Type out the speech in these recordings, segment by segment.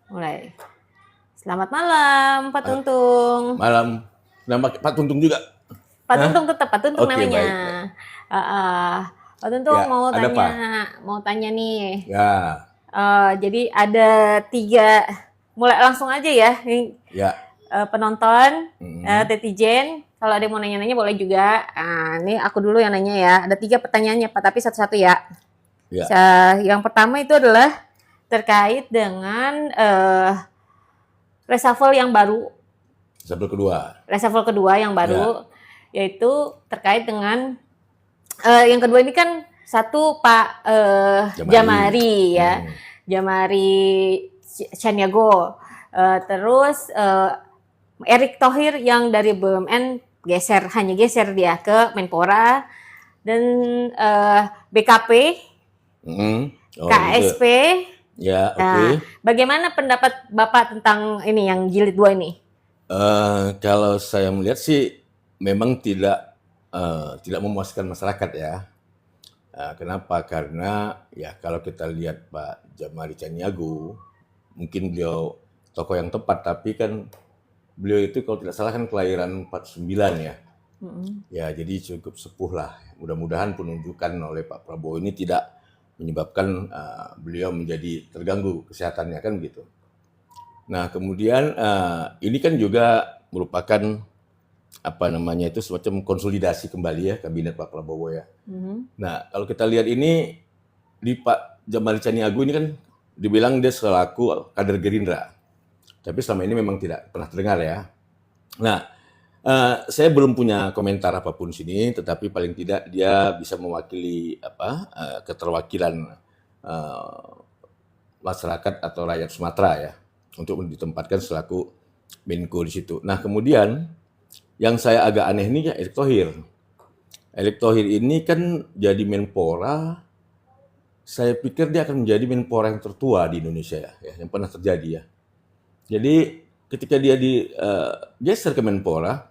Mulai. Selamat malam, Pak Tuntung. Malam. Nama Pak Tuntung juga? Pak Tuntung tetap Pak Tuntung Oke, namanya. baik. Pak Tuntung Ya, mau ada tanya nih. Ya, Jadi ada 3, mulai langsung aja ya. ya. Penonton, Mhm. netizen, kalau ada yang mau nanya-nanya boleh juga. Ini aku dulu yang nanya ya. Ada 3 pertanyaannya Pak, tapi satu-satu ya. Ya. Yang pertama itu adalah terkait dengan reshuffle yang baru. Reshuffle kedua yang baru, yaitu terkait dengan yang kedua ini kan satu Pak Jamari ya, Jamari Caniago, terus Erick Thohir yang dari BUMN hanya geser dia ke Menpora, dan BKP, KSP. Ya, oke. Nah, bagaimana pendapat Bapak tentang ini yang jilid 2 ini? Kalau saya melihat sih memang tidak memuaskan masyarakat ya. Kenapa? Karena ya kalau kita lihat Pak Jamari Caniago, mungkin beliau tokoh yang tepat, tapi kan beliau itu kalau tidak salah kan kelahiran 49 ya. Ya, jadi cukup sepuh lah. Mudah-mudahan penunjukan oleh Pak Prabowo ini tidak menyebabkan beliau menjadi terganggu kesehatannya, kan gitu. Nah, kemudian ini kan juga merupakan semacam konsolidasi kembali ya kabinet Pak Prabowo ya. Nah, kalau kita lihat ini di Pak Jamari Caniago ini kan dibilang dia selaku kader Gerindra, tapi selama ini memang tidak pernah terdengar ya. Nah, saya belum punya komentar apapun sini, tetapi paling tidak dia bisa mewakili keterwakilan masyarakat atau rakyat Sumatera ya, untuk ditempatkan selaku Menko di situ. Nah, kemudian yang saya agak aneh ini ya Erick Thohir. Erick Thohir ini kan jadi Menpora, saya pikir dia akan menjadi Menpora yang tertua di Indonesia ya, yang pernah terjadi ya. Jadi ketika dia digeser ke Menpora,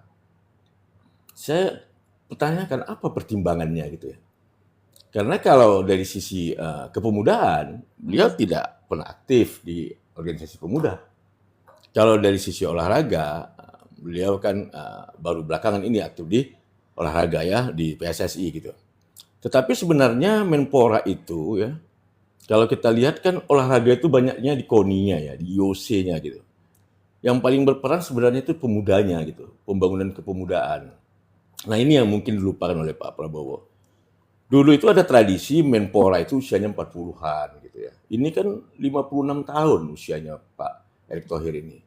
saya pertanyakan apa pertimbangannya gitu ya. Karena kalau dari sisi kepemudaan, beliau tidak pernah aktif di organisasi pemuda. Kalau dari sisi olahraga, beliau kan baru belakangan ini aktif di olahraga ya, di PSSI gitu. Tetapi sebenarnya Menpora itu ya, kalau kita lihat kan olahraga itu banyaknya di KONI-nya ya, di IOC-nya gitu. Yang paling berperan sebenarnya itu pemudanya gitu, pembangunan kepemudaan. Nah, ini yang mungkin dilupakan oleh Pak Prabowo. Dulu itu ada tradisi Menpora itu usianya 40-an gitu ya. Ini kan 56 tahun usianya Pak Erick Thohir ini.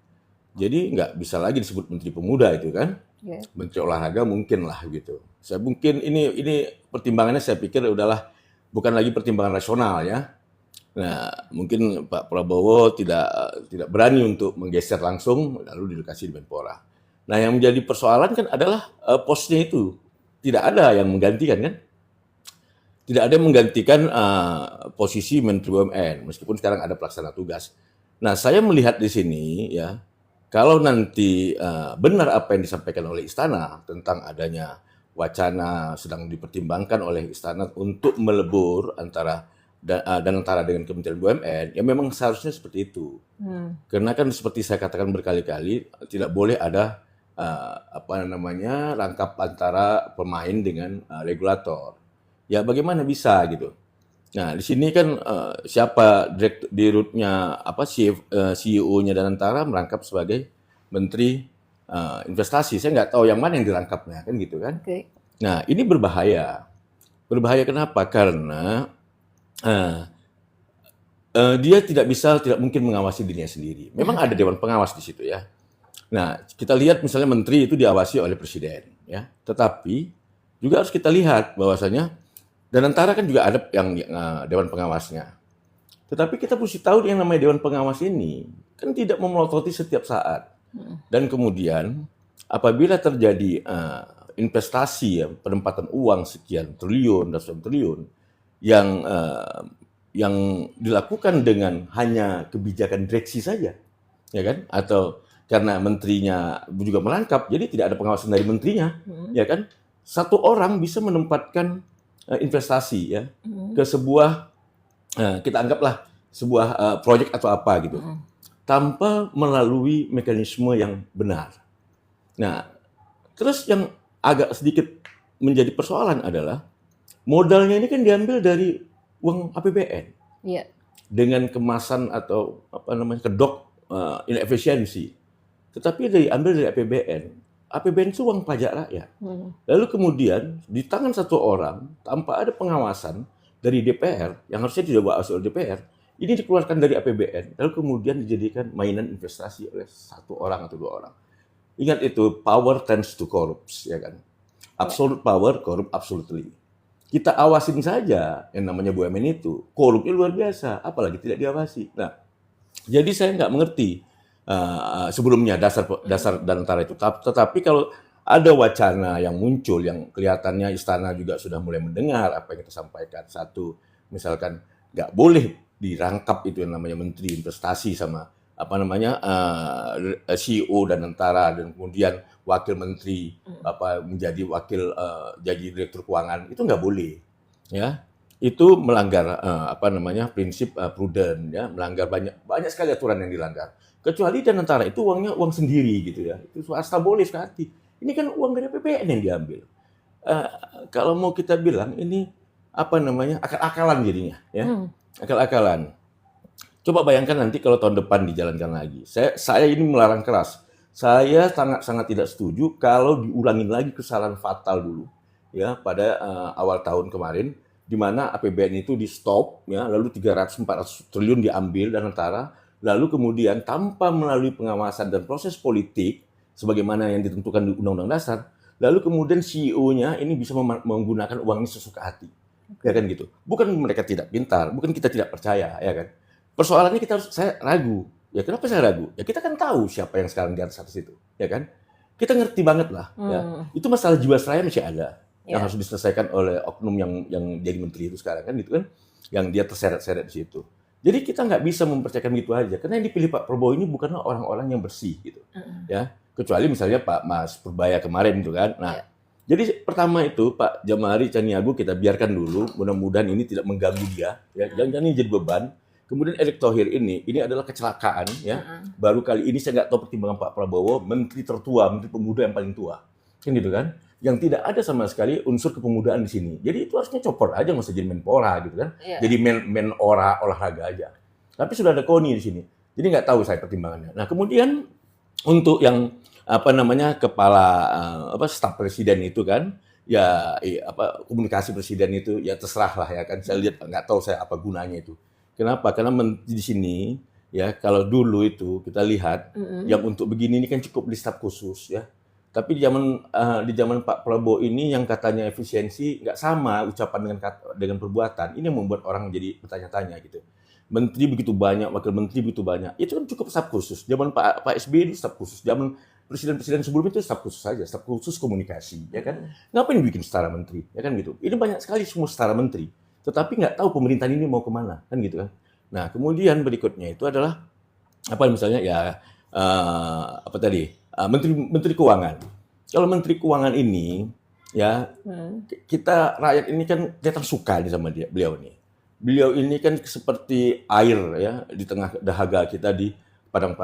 Jadi nggak bisa lagi disebut Menteri Pemuda itu kan. Menteri Olahraga mungkin lah gitu. Saya mungkin ini pertimbangannya saya pikir udahlah bukan lagi pertimbangan rasional ya. Nah, mungkin Pak Prabowo tidak berani untuk menggeser langsung lalu dilokasi di Menpora. Nah, yang menjadi persoalan kan adalah posnya itu tidak ada yang menggantikan kan? Tidak ada yang menggantikan posisi Menteri BUMN meskipun sekarang ada pelaksana tugas. Nah, saya melihat di sini ya, kalau nanti benar apa yang disampaikan oleh Istana tentang adanya wacana sedang dipertimbangkan oleh Istana untuk melebur antara dengan Kementerian BUMN, ya memang seharusnya seperti itu. Karena kan seperti saya katakan berkali-kali, tidak boleh ada rangkap antara pemain dengan regulator. Ya bagaimana bisa gitu. Nah, di sini kan siapa dirutnya CEO-nya Danantara merangkap sebagai Menteri Investasi. Saya nggak tahu yang mana yang dirangkapnya kan gitu kan. Nah, ini berbahaya. Berbahaya kenapa? Karena dia tidak mungkin mengawasi dirinya sendiri. Memang ada dewan pengawas di situ ya. Nah, kita lihat misalnya menteri itu diawasi oleh presiden ya. Tetapi juga harus kita lihat bahwasanya Danantara kan juga ada yang dewan pengawasnya. Tetapi kita mesti tahu yang namanya dewan pengawas ini kan tidak memelototi setiap saat. Dan kemudian apabila terjadi investasi ya, penempatan uang sekian triliun, ratusan triliun yang dilakukan dengan hanya kebijakan direksi saja, ya kan? Atau karena menterinya juga merangkap, jadi tidak ada pengawasan dari menterinya, ya kan? Satu orang bisa menempatkan investasi ya ke sebuah kita anggaplah sebuah proyek atau apa gitu, tanpa melalui mekanisme yang benar. Nah, terus yang agak sedikit menjadi persoalan adalah modalnya ini kan diambil dari uang APBN Iya. dengan kemasan atau apa namanya kedok inefisiensi. Tetapi diambil dari APBN. APBN itu uang pajak rakyat. Lalu kemudian di tangan satu orang tanpa ada pengawasan dari DPR yang harusnya tidak diawasi oleh DPR, ini dikeluarkan dari APBN lalu kemudian dijadikan mainan investasi oleh satu orang atau dua orang. Ingat itu, power tends to corrupt, ya kan? Absolute power corrupt absolutely. Kita awasin saja yang namanya BUMN itu, korupnya luar biasa, apalagi tidak diawasi. Nah, jadi saya nggak mengerti sebelumnya dasar dan antara itu. Tetapi kalau ada wacana yang muncul yang kelihatannya istana juga sudah mulai mendengar apa yang kita sampaikan. Satu, misalkan nggak boleh dirangkap itu yang namanya menteri investasi sama apa namanya CEO dan antara, dan kemudian wakil menteri apa menjadi wakil jadi direktur keuangan, itu nggak boleh, ya. Itu melanggar apa namanya prinsip prudent, ya, melanggar banyak sekali aturan yang dilanggar. Kecuali dan antara itu uangnya uang sendiri gitu ya, itu swasta boleh sekali. Ini kan uang dari APBN yang diambil. Kalau mau kita bilang ini apa namanya akal-akalan jadinya, ya, akal-akalan. Coba bayangkan nanti kalau tahun depan dijalankan lagi. Saya ini melarang keras. Saya sangat tidak setuju kalau diulangin lagi kesalahan fatal dulu, ya, pada awal tahun kemarin, di mana APBN itu di stop, ya, lalu 300-400 triliun diambil dan antara, lalu kemudian tanpa melalui pengawasan dan proses politik sebagaimana yang ditentukan di Undang-Undang Dasar, lalu kemudian CEO-nya ini bisa menggunakan uang ini sesuka hati, ya kan gitu. Bukan mereka tidak pintar, bukan kita tidak percaya, ya kan. Persoalannya saya ragu. Ya kenapa saya ragu? Ya kita kan tahu siapa yang sekarang di atas itu, ya kan? Kita ngerti banget lah, ya. Itu masalah jiwasraya masih ada yang harus diselesaikan oleh oknum yang jadi menteri itu sekarang kan gitu kan, yang dia terseret-seret di situ. Jadi kita nggak bisa mempercayakan gitu aja, karena yang dipilih Pak Prabowo ini bukanlah orang-orang yang bersih gitu, ya. Kecuali misalnya Pak Mas Purbaya kemarin itu kan. Nah, jadi pertama itu Pak Jamari Caniago kita biarkan dulu, mudah-mudahan ini tidak mengganggu dia, ya. Jangan ini jadi beban. Kemudian Erick Thohir ini adalah kecelakaan, ya. Baru kali ini saya nggak tahu pertimbangan Pak Prabowo, menteri tertua, menteri pemuda yang paling tua, kan gitu kan? Yang tidak ada sama sekali unsur kepemudaan di sini. Jadi itu harusnya copot aja, nggak usah jadi Menpora gitu kan? Jadi Menora olahraga aja. Tapi sudah ada KONI di sini, jadi nggak tahu saya pertimbangannya. Nah kemudian untuk yang apa namanya kepala staf presiden itu kan, ya komunikasi presiden itu ya terserah lah ya kan. Saya lihat nggak tahu saya apa gunanya itu. Kenapa? Karena di sini ya kalau dulu itu kita lihat yang untuk begini ini kan cukup di staf khusus ya. Tapi di zaman Pak Prabowo ini yang katanya efisiensi nggak sama ucapan dengan perbuatan. Ini yang membuat orang jadi bertanya-tanya gitu. Menteri begitu banyak, wakil menteri begitu banyak. Itu kan cukup staf khusus. Zaman Pak SBY itu staf khusus. Zaman presiden-presiden sebelumnya itu staf khusus saja, staf khusus komunikasi, ya kan? Ngapain bikin setara menteri, ya kan gitu? Ini banyak sekali semua setara menteri. Tetapi nggak tahu pemerintahan ini mau kemana, kan gitu kan. Nah, kemudian berikutnya itu adalah apa misalnya ya apa tadi menteri keuangan. Kalau menteri keuangan ini ya kita rakyat ini kan kelihatan suka nih sama beliau nih. Beliau ini kan seperti air ya di tengah dahaga kita di padang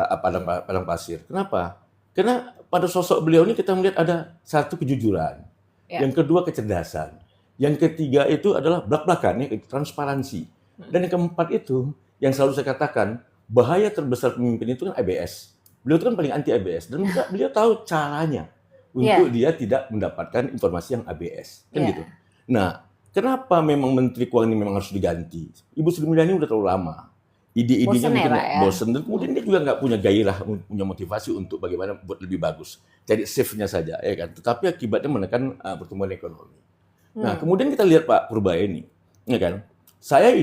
pasir. Kenapa? Karena pada sosok beliau ini kita melihat ada satu kejujuran, yang kedua kecerdasan. Yang ketiga itu adalah belak-belakan, ya, transparansi. Dan yang keempat itu, yang selalu saya katakan, bahaya terbesar pemimpin itu kan ABS. Beliau itu kan paling anti ABS. Dan beliau tahu caranya untuk dia tidak mendapatkan informasi yang ABS. Kan gitu. Nah, kenapa memang Menteri Keuangan ini memang harus diganti? Ibu Sri Mulyani udah terlalu lama. Ide-idenya mungkin bosen. Dan kemudian dia juga nggak punya gairah, punya motivasi untuk bagaimana buat lebih bagus. Jadi shift-nya saja, ya kan. Tetapi akibatnya menekan pertumbuhan ekonomi. Nah, kemudian kita lihat Pak Purbaya ini, ya kan? Saya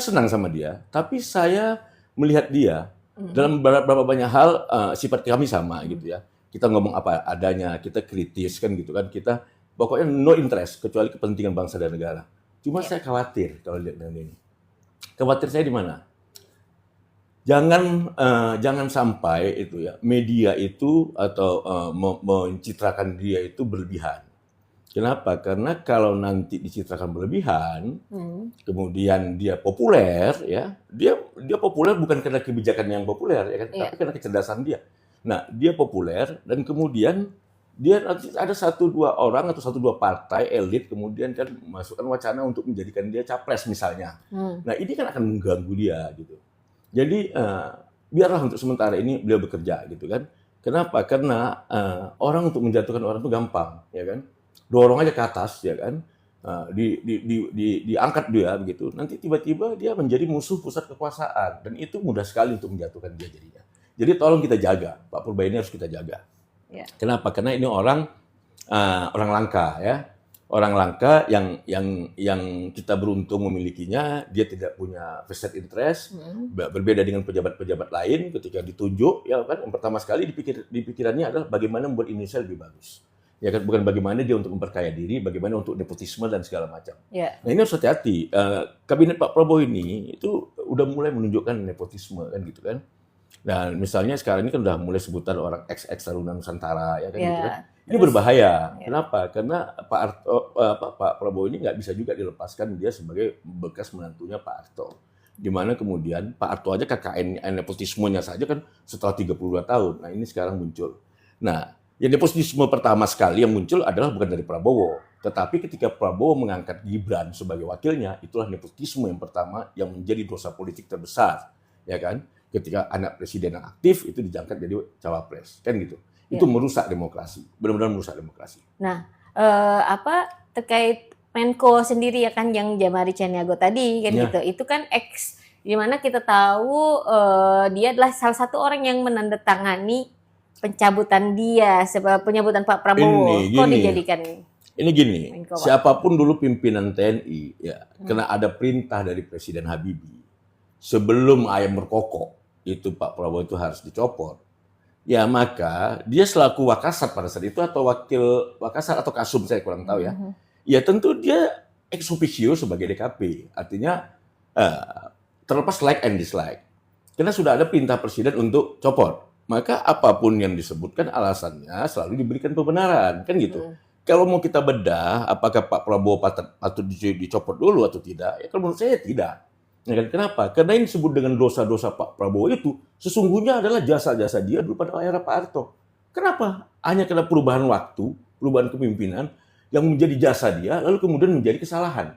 senang sama dia, tapi saya melihat dia dalam beberapa banyak hal sifat kami sama gitu ya. Kita ngomong apa adanya, kita kritis kan gitu kan, kita pokoknya no interest kecuali kepentingan bangsa dan negara. Cuma saya khawatir kalau lihat dengan ini. Khawatir saya di mana? Jangan sampai itu ya media itu atau mencitrakan dia itu berlebihan. Kenapa? Karena kalau nanti dicitrakan berlebihan, Hmm. kemudian dia populer, ya, dia populer bukan karena kebijakan yang populer, ya kan, Iya. tapi karena kecerdasan dia. Nah, dia populer dan kemudian dia nanti ada satu dua orang atau satu dua partai elit kemudian kan masukkan wacana untuk menjadikan dia capres misalnya. Hmm. Nah, ini kan akan mengganggu dia gitu. Jadi biarlah untuk sementara ini beliau bekerja gitu kan. Kenapa? Karena orang untuk menjatuhkan orang itu gampang, ya kan. Dorong aja ke atas, ya kan. Diangkat dia begitu. Nanti tiba-tiba dia menjadi musuh pusat kekuasaan dan itu mudah sekali untuk menjatuhkan dia jadinya. Jadi tolong kita jaga, Pak Purba ini harus kita jaga. Ya. Kenapa? Karena ini orang langka ya. Orang langka yang kita beruntung memilikinya, dia tidak punya vested interest, berbeda dengan pejabat-pejabat lain ketika ditunjuk, ya kan, yang pertama sekali di pikirannya adalah bagaimana membuat Indonesia lebih bagus. Ya kan, bukan bagaimana dia untuk memperkaya diri, bagaimana untuk nepotisme dan segala macam. Ya. Nah ini harus hati-hati. Kabinet Pak Prabowo ini itu udah mulai menunjukkan nepotisme kan gitu kan. Dan misalnya sekarang ini kan udah mulai sebutan orang ex Taruna Nusantara ya kan gitu kan. Ini berbahaya. Kenapa? Karena Pak Prabowo ini nggak bisa juga dilepaskan dia sebagai bekas menantunya Pak Harto. Di mana kemudian Pak Harto aja KKN nepotismenya saja kan setelah 32 tahun. Nah ini sekarang muncul. Nah, yang nepotisme pertama sekali yang muncul adalah bukan dari Prabowo, tetapi ketika Prabowo mengangkat Gibran sebagai wakilnya, itulah nepotisme yang pertama yang menjadi dosa politik terbesar, ya kan? Ketika anak presiden yang aktif itu diangkat jadi cawapres, kan gitu. Itu merusak demokrasi, benar-benar merusak demokrasi. Nah, terkait Menko sendiri ya kan yang Jamari Caniago tadi kan gitu, itu kan di mana kita tahu dia adalah salah satu orang yang menandatangani pencabutan dia sebab pencabutan Pak Prabowo. Kok dijadikan ini gini, Menko, siapapun dulu pimpinan TNI ya kena ada perintah dari Presiden Habibie sebelum ayam berkokok itu Pak Prabowo itu harus dicopot. Ya maka dia selaku Wakasat pada saat itu atau wakil Wakasat atau Kasum saya kurang tahu ya. Ya tentu dia ex officio sebagai DKP. Artinya terlepas like and dislike. Karena sudah ada perintah Presiden untuk copot. Maka apapun yang disebutkan alasannya selalu diberikan pembenaran, kan gitu. Kalau mau kita bedah, apakah Pak Prabowo patut dicopot dulu atau tidak? Ya kalau menurut saya tidak. Ya kan? Kenapa? Karena ini disebut dengan dosa-dosa Pak Prabowo itu sesungguhnya adalah jasa-jasa dia dulu pada era Pak Harto. Kenapa? Hanya karena perubahan waktu, perubahan kepemimpinan yang menjadi jasa dia, lalu kemudian menjadi kesalahan.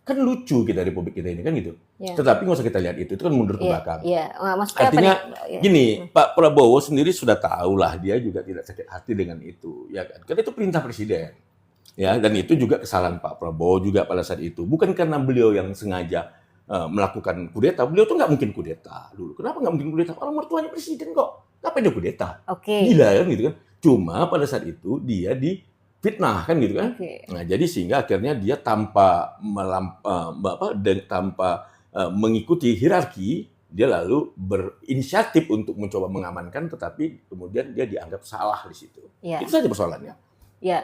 Kan lucu kita Republik kita ini kan gitu. Ya. Tetapi nggak usah kita lihat itu kan mundur ke belakang. Ya. Artinya gini, Pak Prabowo sendiri sudah tahu lah dia juga tidak sakit hati dengan itu, ya kan? Karena itu perintah Presiden, ya. Dan itu juga kesalahan Pak Prabowo juga pada saat itu. Bukan karena beliau yang sengaja melakukan kudeta, beliau tuh nggak mungkin kudeta dulu. Kenapa nggak mungkin kudeta? Orang mertuanya Presiden kok, ngapain dia kudeta? Gila kan gitu kan? Cuma pada saat itu dia fitnah kan gitu kan. Nah jadi sehingga akhirnya dia tanpa mengikuti hierarki dia lalu berinisiatif untuk mencoba mengamankan, tetapi kemudian dia dianggap salah di situ. Ya. Itu saja persoalannya. Ya,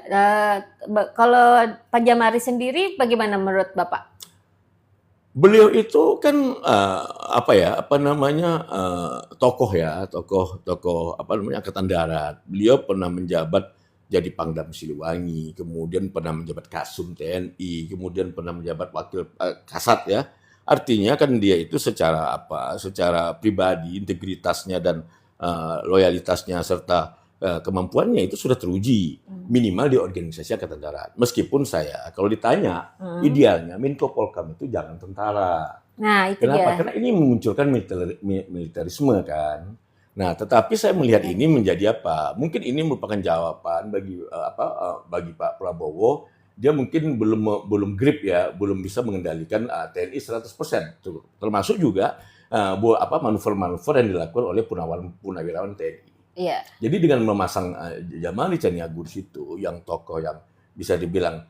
kalau Pak Jamari sendiri bagaimana menurut Bapak? Beliau itu kan tokoh Angkatan Darat. Beliau pernah menjabat jadi Pangdam Siliwangi, kemudian pernah menjabat Kasum TNI, kemudian pernah menjabat wakil Kasat ya. Artinya kan dia itu secara pribadi, integritasnya dan loyalitasnya serta kemampuannya itu sudah teruji minimal di organisasi Angkatan Darat. Meskipun saya kalau ditanya idealnya Menko Polkam itu jangan tentara. Nah, itu kenapa? Dia. Karena ini memunculkan militerisme kan. Nah, tetapi saya melihat ini menjadi apa? Mungkin ini merupakan jawaban bagi Pak Prabowo. Dia mungkin belum grip ya, belum bisa mengendalikan TNI 100%. Termasuk juga manuver-manuver yang dilakukan oleh purnawirawan TNI. Iya. Jadi dengan memasang Jamari Caniago di situ, yang tokoh yang bisa dibilang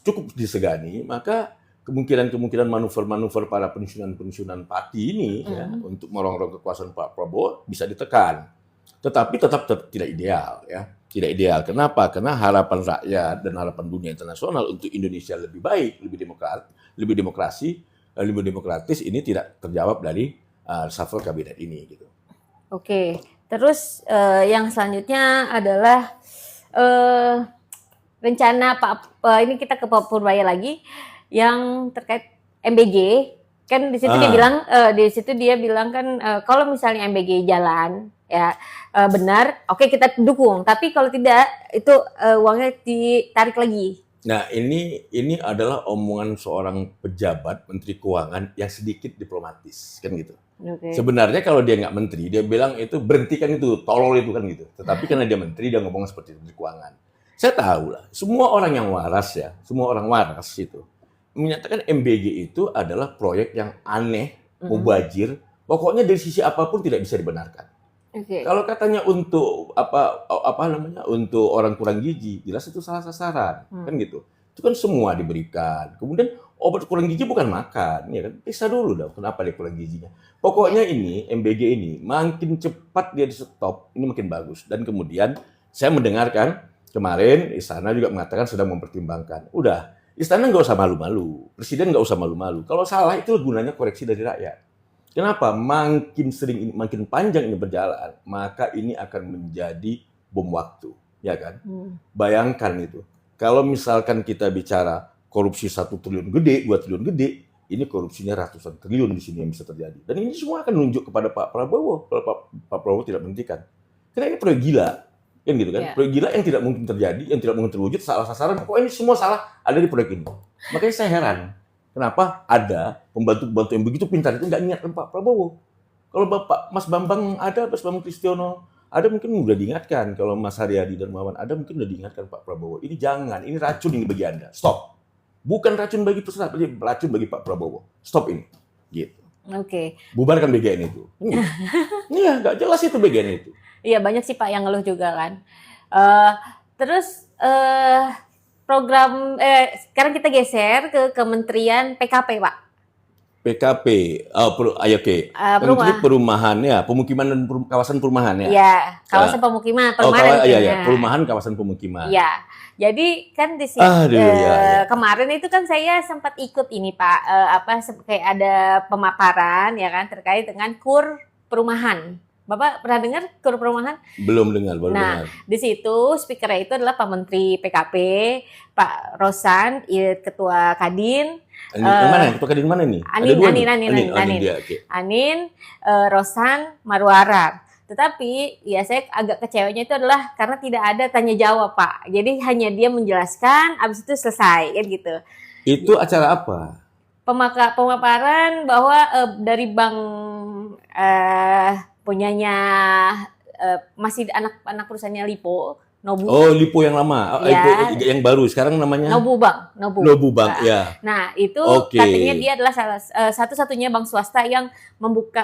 cukup disegani, maka kemungkinan manuver-manuver para pensiunan pati ini ya, untuk merongrong kekuasaan Pak Prabowo bisa ditekan. Tetapi tetap tidak ideal ya. Tidak ideal. Kenapa? Karena harapan rakyat dan harapan dunia internasional untuk Indonesia lebih baik, lebih demokratis ini tidak terjawab dari reshuffle kabinet ini gitu. Oke. Terus yang selanjutnya adalah rencana ini kita ke Pak Purbaya lagi yang terkait MBG. Kan di situ dia bilang kan kalau misalnya MBG jalan ya benar, oke kita dukung. Tapi kalau tidak itu uangnya ditarik lagi. Nah, ini adalah omongan seorang pejabat Menteri Keuangan yang sedikit diplomatis, kan gitu. Okay. Sebenarnya kalau dia nggak menteri, dia bilang itu berhentikan itu, tolol itu kan gitu. Tetapi karena dia menteri, dia ngomong seperti itu, Menteri Keuangan. Saya tahu lah, semua orang yang waras ya, semua orang waras itu menyatakan MBG itu adalah proyek yang aneh, mubazir, pokoknya dari sisi apapun tidak bisa dibenarkan. Okay. Kalau katanya untuk apa namanya untuk orang kurang gizi, jelas itu salah sasaran, kan gitu. Itu kan semua diberikan. Kemudian obat kurang gizi bukan makan, ya kan? Periksa dulu dong, kenapa dia kurang gizinya. Pokoknya ini MBG ini makin cepat dia di stop, ini makin bagus. Dan kemudian saya mendengarkan kemarin Istana juga mengatakan sedang mempertimbangkan. Udah, Istana nggak usah malu-malu, Presiden nggak usah malu-malu. Kalau salah itu gunanya koreksi dari rakyat. Kenapa? Makin panjang ini berjalan, maka ini akan menjadi bom waktu, ya kan? Bayangkan itu. Kalau misalkan kita bicara korupsi 1 triliun gede, 2 triliun gede, ini korupsinya ratusan triliun di sini yang bisa terjadi. Dan ini semua akan menunjuk kepada Pak Prabowo kalau Pak Prabowo tidak menghentikan. Karena ini proyek gila, kan gitu kan? Proyek gila yang tidak mungkin terjadi, yang tidak mungkin terwujud, salah sasaran. Pokoknya ini semua salah ada di proyek ini. Makanya saya heran. Kenapa ada pembantu-pembantu yang begitu pintar itu nggak ingatkan Pak Prabowo? Kalau Bapak Mas Bambang ada, Mas Bambang Kristiono ada mungkin udah diingatkan. Kalau Mas Haryadi dan Mawan ada mungkin udah diingatkan Pak Prabowo. Ini jangan, ini racun ini bagi Anda. Stop. Bukan racun bagi peserta, racun bagi Pak Prabowo. Stop ini. Gitu. Oke. Bubarkan BGN itu. Iya, nggak jelas itu BGN itu. Iya banyak sih Pak yang ngeluh juga kan. Terus program sekarang kita geser ke Kementerian PKP Pak. PKP, Menteri Perumahan ya, Pemukiman dan Kawasan Perumahan ya. Iya, kawasan pemukiman, perumahan kawasan pemukiman. Iya. Jadi kan di sini kemarin itu kan saya sempat ikut ini Pak, kayak ada pemaparan ya kan terkait dengan KUR perumahan. Bapak pernah dengar KUR perumahan? Belum dengar, baru dengar. Di situ speakernya itu adalah Pak Menteri PKP, Pak Rosan, Ketua Kadin. Mana? Ketua Kadin mana nih? Anin, Rosan, Marwara. Tetapi ya saya agak kecewanya itu adalah karena tidak ada tanya jawab Pak. Jadi hanya dia menjelaskan, habis itu selesai kan gitu. Itu acara apa? Pemaparan bahwa dari bank punyanya masih anak perusahaannya Lipo, Nobu. Oh, Lipo yang lama, ya. Yang baru sekarang namanya Nobu Bank. Ya. Nah itu katanya dia adalah satu-satunya bank swasta yang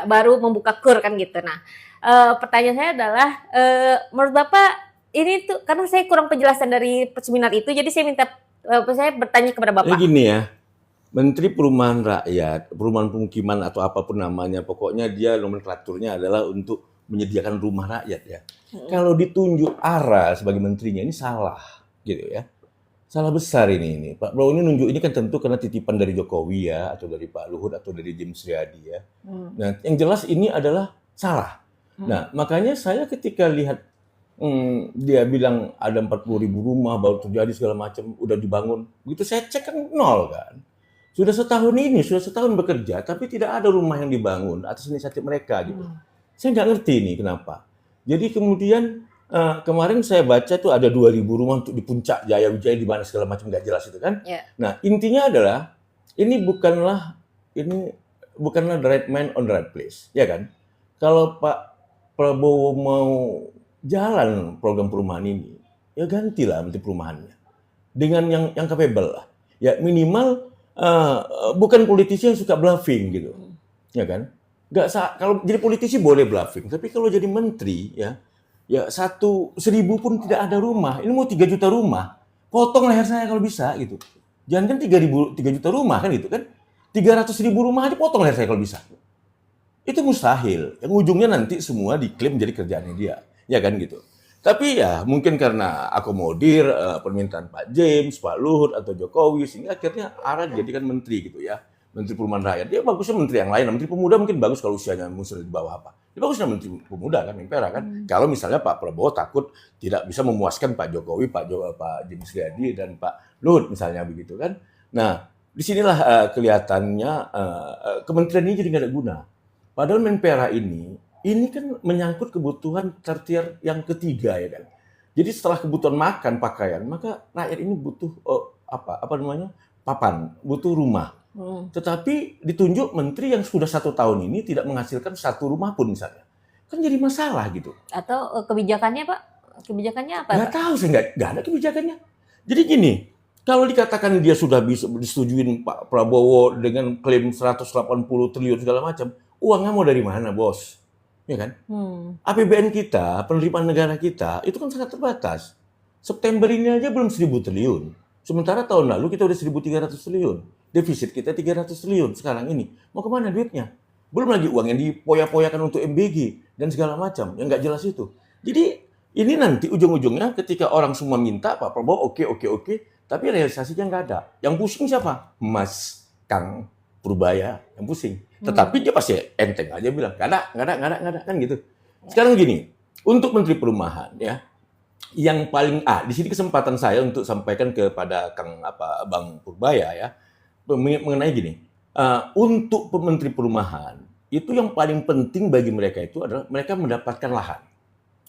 baru membuka KUR kan gitu. Nah pertanyaan saya adalah menurut Bapak ini tuh karena saya kurang penjelasan dari seminar itu, jadi saya bertanya kepada Bapak. Gini ya. Menteri Perumahan Rakyat, Perumahan Pemukiman atau apapun namanya, pokoknya dia nomenklaturnya adalah untuk menyediakan rumah rakyat ya. Kalau ditunjuk arah sebagai menterinya ini salah, gitu ya. Salah besar ini. Pak Prabowo ini nunjuk ini kan tentu karena titipan dari Jokowi ya, atau dari Pak Luhut atau dari James Riyadi ya. Nah, yang jelas ini adalah salah. Nah, makanya saya ketika lihat dia bilang ada 40.000 rumah baru terjadi segala macam, udah dibangun. Begitu saya cek kan nol kan. Sudah setahun bekerja, tapi tidak ada rumah yang dibangun atas inisiatif mereka gitu. Saya nggak ngerti ini kenapa. Jadi kemudian kemarin saya baca tuh ada 2.000 rumah untuk di Puncak Jaya Wijaya di mana segala macam nggak jelas itu kan. Yeah. Nah intinya adalah ini bukanlah the right man on the right place, ya kan? Kalau Pak Prabowo mau jalan program perumahan ini, ya gantilah menteri perumahannya dengan yang capable lah. Ya minimal bukan politisi yang suka bluffing gitu, ya kan? Kalau jadi politisi boleh bluffing, tapi kalau jadi menteri ya 1.000 pun tidak ada rumah. Ini mau 3 juta rumah, potong leher saya kalau bisa gitu. Jangan kan 3 juta rumah kan gitu kan? 300.000 rumah aja potong leher saya kalau bisa. Itu mustahil. Yang ujungnya nanti semua diklaim jadi kerjaannya dia, ya kan gitu. Tapi ya mungkin karena akomodir permintaan Pak James, Pak Luhut atau Jokowi sehingga akhirnya arah dijadikan menteri gitu ya. Menteri Perumahan Rakyat. Dia bagusnya menteri yang lain. Menteri Pemuda mungkin bagus kalau usianya muncul di bawah apa. Dia bagusnya Menteri Pemuda kan, Menpora kan. Kalau misalnya Pak Prabowo takut tidak bisa memuaskan Pak Jokowi, Pak James Gadi dan Pak Luhut misalnya begitu kan. Nah, disinilah kelihatannya kementerian ini jadi nggak ada guna. Padahal Menpora ini kan menyangkut kebutuhan tertier yang ketiga ya kan. Jadi setelah kebutuhan makan, pakaian, maka rakyat ini butuh papan, butuh rumah. Tetapi ditunjuk menteri yang sudah 1 tahun ini tidak menghasilkan 1 rumah pun misalnya. Kan jadi masalah gitu. Atau kebijakannya Pak? Kebijakannya apa? Nggak tahu sih, nggak ada kebijakannya. Jadi gini, kalau dikatakan dia sudah bisa disetujuin Pak Prabowo dengan klaim 180 triliun segala macam, uangnya mau dari mana, Bos? Ya kan? APBN kita, penerimaan negara kita, itu kan sangat terbatas. September ini aja belum 1.000 triliun. Sementara tahun lalu kita udah 1.300 triliun. Defisit kita 300 triliun sekarang ini. Mau kemana duitnya? Belum lagi uang yang dipoya-poyakan untuk MBG dan segala macam. Yang nggak jelas itu. Jadi ini nanti ujung-ujungnya ketika orang semua minta, Pak Prabowo oke. Tapi realisasinya nggak ada. Yang pusing siapa? Mas Kang Purbaya yang pusing. Tetapi dia pasti enteng aja bilang, nggak ada, kan gitu. Sekarang gini, untuk Menteri Perumahan ya, yang paling di sini kesempatan saya untuk sampaikan kepada Bang Purbaya ya, mengenai gini, untuk Menteri Perumahan itu yang paling penting bagi mereka itu adalah mereka mendapatkan lahan,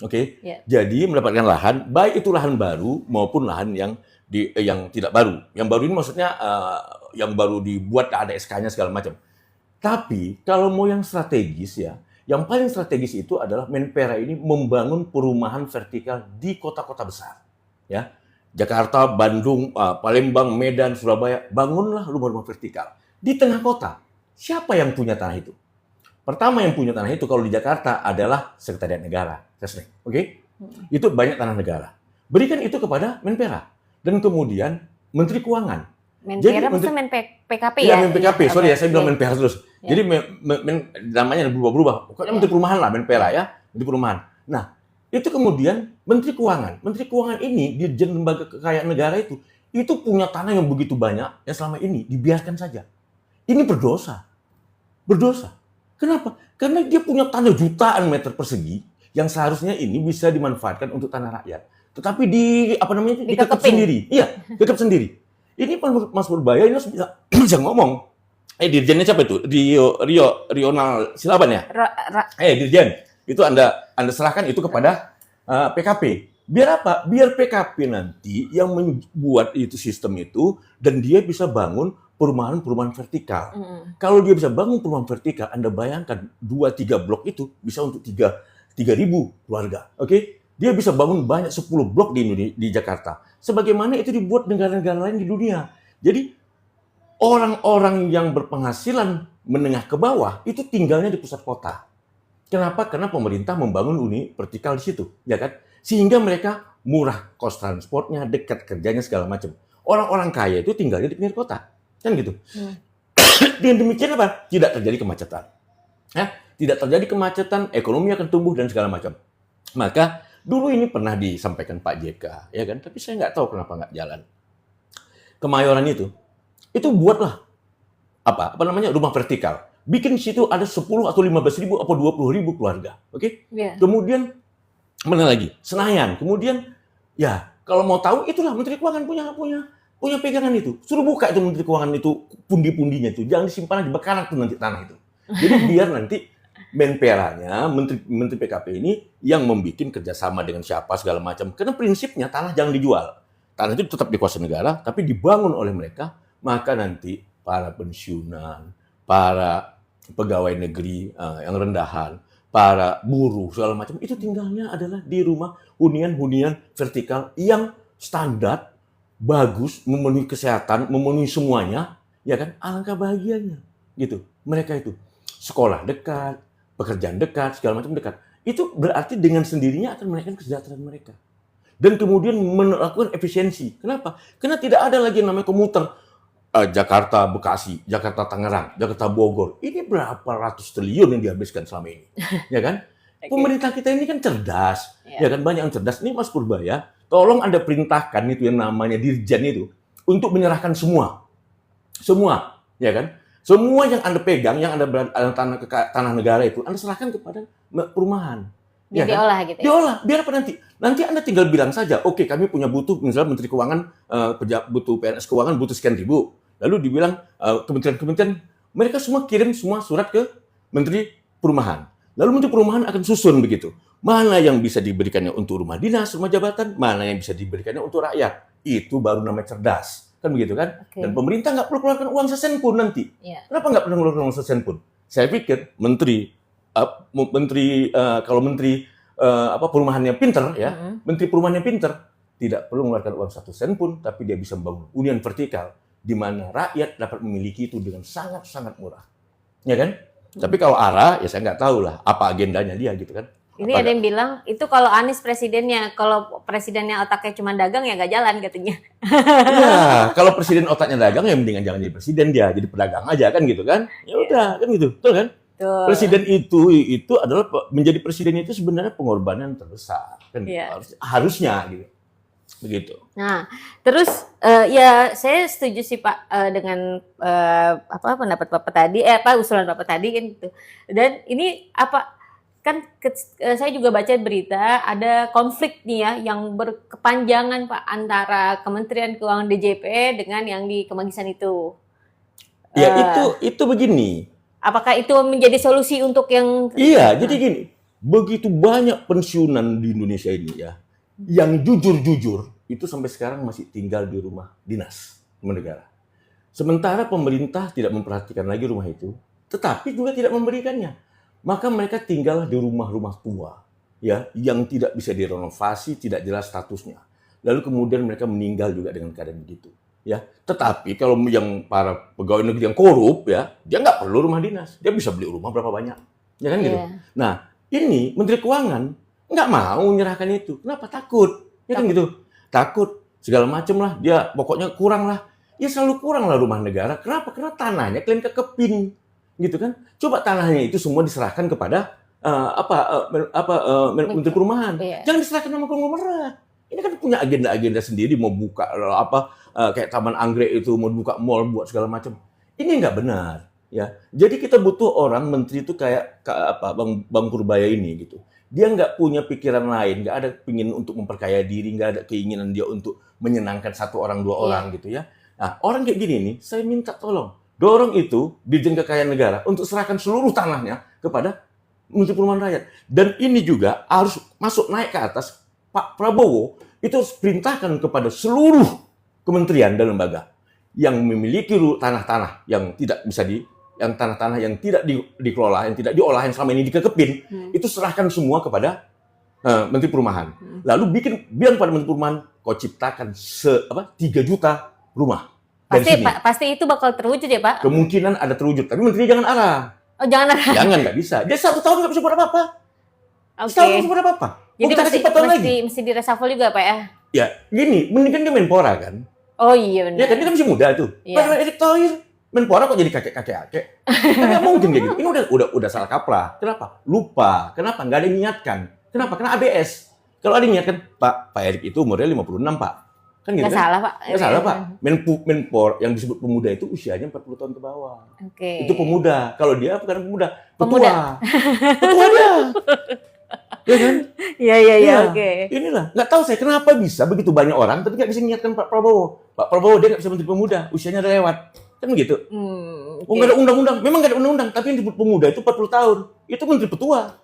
oke? Yeah. Jadi mendapatkan lahan, baik itu lahan baru maupun lahan yang tidak baru. Yang baru ini maksudnya yang baru dibuat ada SK-nya segala macam. Tapi kalau mau yang strategis ya, yang paling strategis itu adalah Menpora ini membangun perumahan vertikal di kota-kota besar. Ya, Jakarta, Bandung, Palembang, Medan, Surabaya, bangunlah rumah-rumah vertikal di tengah kota. Siapa yang punya tanah itu? Pertama yang punya tanah itu kalau di Jakarta adalah Sekretariat Negara, Sesnek. Oke? Itu banyak tanah negara. Berikan itu kepada Menpora dan kemudian Menteri Keuangan. Menpora maksudnya PKP ya? Iya, PKP. Sorry ya, saya bilang Menpora terus. Ya. Jadi namanya berubah-ubah. Pokoknya Menteri Perumahan lah, Menpora ya. Menteri Perumahan. Nah, itu kemudian Menteri Keuangan. Menteri Keuangan ini, Dirjen Lembaga Kekayaan Negara itu punya tanah yang begitu banyak yang selama ini dibiarkan saja. Ini berdosa. Berdosa. Kenapa? Karena dia punya tanah jutaan meter persegi yang seharusnya ini bisa dimanfaatkan untuk tanah rakyat. Tetapi dikekep sendiri. Iya, dikekep sendiri. Ini Mas Purbaya ini bisa ngomong. Dirjennya siapa itu? Rional Silaban ya? Dirjen. Itu Anda serahkan itu kepada PKP. Biar apa? Biar PKP nanti yang membuat itu sistem itu dan dia bisa bangun perumahan vertikal. Kalau dia bisa bangun perumahan vertikal, Anda bayangkan 2-3 blok itu bisa untuk 3.000 keluarga. Oke? Dia bisa bangun banyak 10 blok di Jakarta. Sebagaimana itu dibuat negara-negara lain di dunia. Jadi orang-orang yang berpenghasilan menengah ke bawah itu tinggalnya di pusat kota. Kenapa? Karena pemerintah membangun uni vertikal di situ, ya kan? Sehingga mereka murah kos transportnya, dekat kerjanya segala macam. Orang-orang kaya itu tinggalnya di pinggir kota, kan gitu. Dengan demikian apa? Tidak terjadi kemacetan. Ya? Tidak terjadi kemacetan, ekonomi akan tumbuh dan segala macam. Maka dulu ini pernah disampaikan Pak JK, ya kan? Tapi saya nggak tahu kenapa nggak jalan. Kemayoran itu buatlah rumah vertikal. Bikin di situ ada 10 atau 15.000 atau 20.000 keluarga, oke? Yeah. Kemudian mana lagi? Senayan. Kemudian ya kalau mau tahu itulah Menteri Keuangan punya pegangan itu. Suruh buka itu Menteri Keuangan itu pundi-pundinya itu. Jangan disimpan di bekalan tuh nanti tanah itu. Jadi biar nanti Menperanya, Menteri PKP ini yang membuat kerjasama dengan siapa segala macam. Karena prinsipnya tanah jangan dijual. Tanah itu tetap dikuasai negara, tapi dibangun oleh mereka. Maka nanti para pensiunan, para pegawai negeri yang rendahan, para buruh segala macam itu tinggalnya adalah di rumah hunian-hunian vertikal yang standar, bagus, memenuhi kesehatan, memenuhi semuanya, ya kan? Alangkah bahagianya, gitu. Mereka itu sekolah dekat, pekerjaan dekat, segala macam dekat. Itu berarti dengan sendirinya akan menaikkan kesejahteraan mereka. Dan kemudian melakukan efisiensi. Kenapa? Karena tidak ada lagi yang namanya komuter. Jakarta Bekasi, Jakarta Tangerang, Jakarta Bogor. Ini berapa ratus triliun yang dihabiskan selama ini. Ya kan? Pemerintah kita ini kan cerdas. Ya kan? Banyak yang cerdas. Ini Mas Purbaya, tolong Anda perintahkan itu yang namanya Dirjen itu untuk menyerahkan semua. Semua. Ya kan? Semua yang Anda pegang, yang Anda tanah negara itu, Anda serahkan kepada perumahan. Dia Ya kan? diolah gitu ya. Diolah, biar apa nanti? Nanti Anda tinggal bilang saja, oke kami punya butuh, misalnya Menteri Keuangan, butuh PNS Keuangan, butuh sekian ribu. Lalu dibilang kementerian-kementerian, mereka semua kirim semua surat ke Menteri Perumahan. Lalu Menteri Perumahan akan susun begitu. Mana yang bisa diberikannya untuk rumah dinas, rumah jabatan, mana yang bisa diberikannya untuk rakyat. Itu baru namanya cerdas. Kan begitu kan? Oke. Dan pemerintah nggak perlu keluarkan uang sesen pun nanti. Iya. Kenapa nggak perlu keluarkan uang sesen pun? Saya pikir kalau menteri perumahannya pinter ya, menteri perumahannya pinter, tidak perlu mengeluarkan uang 1 sen pun, tapi dia bisa membangun hunian vertikal di mana rakyat dapat memiliki itu dengan sangat-sangat murah. Ya kan? Tapi kalau ARA, ya saya nggak tahu lah apa agendanya dia gitu kan. Ini ada yang bilang, itu kalau Anies presidennya, kalau presidennya otaknya cuma dagang ya nggak jalan katanya. Iya, kalau presiden otaknya dagang ya mendingan jangan jadi presiden dia, jadi pedagang aja kan gitu kan. Ya udah, kan gitu. Betul kan? Tuh. Presiden itu adalah menjadi presiden itu sebenarnya pengorbanan terbesar kan Iya. harusnya gitu. Begitu. Nah, terus ya saya setuju sih Pak dengan pendapat Bapak tadi, usulan Bapak tadi kan gitu. Dan ini saya juga baca berita ada konflik nih ya yang berkepanjangan Pak antara Kementerian Keuangan DJP dengan yang di Kemagisan itu. Ya itu begini. Apakah itu menjadi solusi untuk yang? Iya, jadi gini, begitu banyak pensiunan di Indonesia ini ya, yang jujur-jujur itu sampai sekarang masih tinggal di rumah dinas negara. Sementara pemerintah tidak memperhatikan lagi rumah itu, tetapi juga tidak memberikannya. Maka mereka tinggal di rumah-rumah tua, ya, yang tidak bisa direnovasi, tidak jelas statusnya. Lalu kemudian mereka meninggal juga dengan keadaan begitu. Ya, tetapi kalau yang para pegawai negeri yang korup ya, dia nggak perlu rumah dinas, dia bisa beli rumah berapa banyak, ya kan gitu. Nah, ini Menteri Keuangan nggak mau menyerahkan itu, kenapa? Takut, ya kan gitu, takut segala macam lah, dia pokoknya kurang lah, ya selalu kurang lah rumah negara. Kenapa? Karena tanahnya kalian kekepin, gitu kan. Coba tanahnya itu semua diserahkan kepada Menteri Perumahan, jangan diserahkan sama konglomerat. Ini kan punya agenda-agenda sendiri, mau buka kayak Taman Anggrek itu, mau buka mall, buat segala macam. Ini nggak benar, ya. Jadi kita butuh orang menteri itu kayak Bang Purbaya ini gitu. Dia nggak punya pikiran lain, nggak ada pingin untuk memperkaya diri, nggak ada keinginan dia untuk menyenangkan satu orang dua orang gitu ya. Nah, orang kayak gini nih, saya minta tolong dorong itu Ditjen Kekayaan Negara untuk serahkan seluruh tanahnya kepada Menteri Perumahan Rakyat. Dan ini juga harus masuk naik ke atas. Pak Prabowo itu harus perintahkan kepada seluruh kementerian dan lembaga yang memiliki tanah-tanah yang tidak bisa tanah-tanah yang tidak dikelola, yang tidak diolah, yang selama ini dikekepin, itu serahkan semua kepada Menteri Perumahan. Lalu bilang pada Menteri Perumahan, kau ciptakan 3 juta rumah. Pasti itu bakal terwujud ya Pak? Kemungkinan ada terwujud, tapi menteri jangan arah. Oh jangan arah. Jangan, nggak bisa. Dia 1 tahun nggak bisa buat apa-apa. Oke. Setahun nggak bisa buat apa-apa. Jadi mesti direshuffle juga Pak ya? Ya, gini, mendingan dia Menpora kan. Oh iya benar. Ya kan dia kan masih muda tuh. Padahal Erick Thohir Menpora kok jadi kakek-kakek. Kan nggak mungkin kayak gitu. Ini udah salah kaprah. Kenapa? Lupa. Kenapa? Nggak ada yang niatkan. Kenapa? Karena ABS. Kalau ada yang niatkan, Pak Erick itu umurnya 56 Pak. Kan gitu nggak kan? salah Pak. Nggak salah Pak. Menpor yang disebut pemuda itu usianya 40 tahun ke bawah. Oke. Itu pemuda. Kalau dia bukan pemuda. Pemuda. Petua dia. Ya kan? Iya, oke. Inilah, nggak tahu saya kenapa bisa begitu banyak orang, tapi nggak bisa niatkan Pak Prabowo. Pak Prabowo dia nggak bisa menteri pemuda, usianya udah lewat. Kan begitu. Oh, nggak ada undang-undang. Memang nggak ada undang-undang, tapi yang disebut pemuda itu 40 tahun. Itu menteri petua.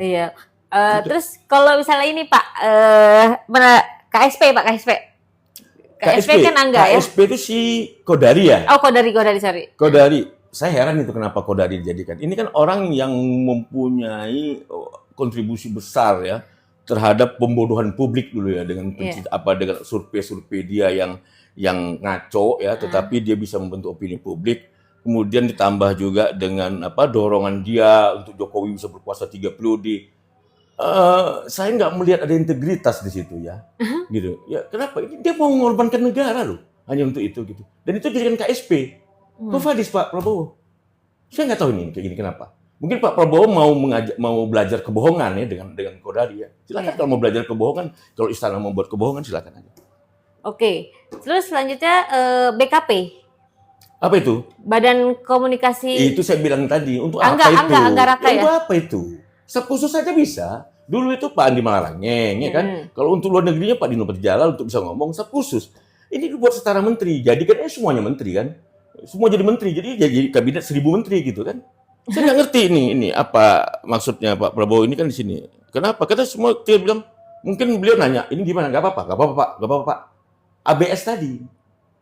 Iya. Terus kalau misalnya ini Pak, KSP Pak, KSP kan Angga ya? KSP itu si Kodari ya? Oh, Kodari, sorry. Kodari. Saya heran itu kenapa Kodari dijadikan. Ini kan orang yang mempunyai kontribusi besar ya terhadap pembodohan publik dulu ya dengan dengan survei dia yang ngaco ya, tetapi dia bisa membentuk opini publik. Kemudian ditambah juga dengan dorongan dia untuk Jokowi bisa berkuasa 3 periode. Saya nggak melihat ada integritas di situ ya, gitu. Ya kenapa? Dia mau mengorbankan negara loh hanya untuk itu gitu. Dan itu dijadikan KSP. Kofadis Pak Prabowo. Saya nggak tahu ini kayak gini kenapa. Mungkin Pak Prabowo mau belajar kebohongan ya dengan Kodari ya. Silakan kalau mau belajar kebohongan, kalau istana mau buat kebohongan silakan aja. Oke. Terus selanjutnya BKP. Apa itu? Badan Komunikasi Itu saya bilang tadi, untuk apa Angga, itu? Angga Raka ya? Untuk apa itu? Staf khusus saja bisa. Dulu itu Pak Andi Malarangeng, ya kan? Kalau untuk luar negerinya Pak Dino Perjala untuk bisa ngomong staf khusus. Ini dibuat setara menteri, jadi kan semuanya menteri kan? Semua jadi menteri, jadi kabinet 1.000 menteri gitu kan? Saya nggak ngerti ini apa maksudnya Pak Prabowo ini kan di sini. Kenapa? Karena semua dia bilang, mungkin beliau nanya, ini gimana? Gak apa-apa, gak apa-apa Pak, gak apa-apa Pak. ABS tadi.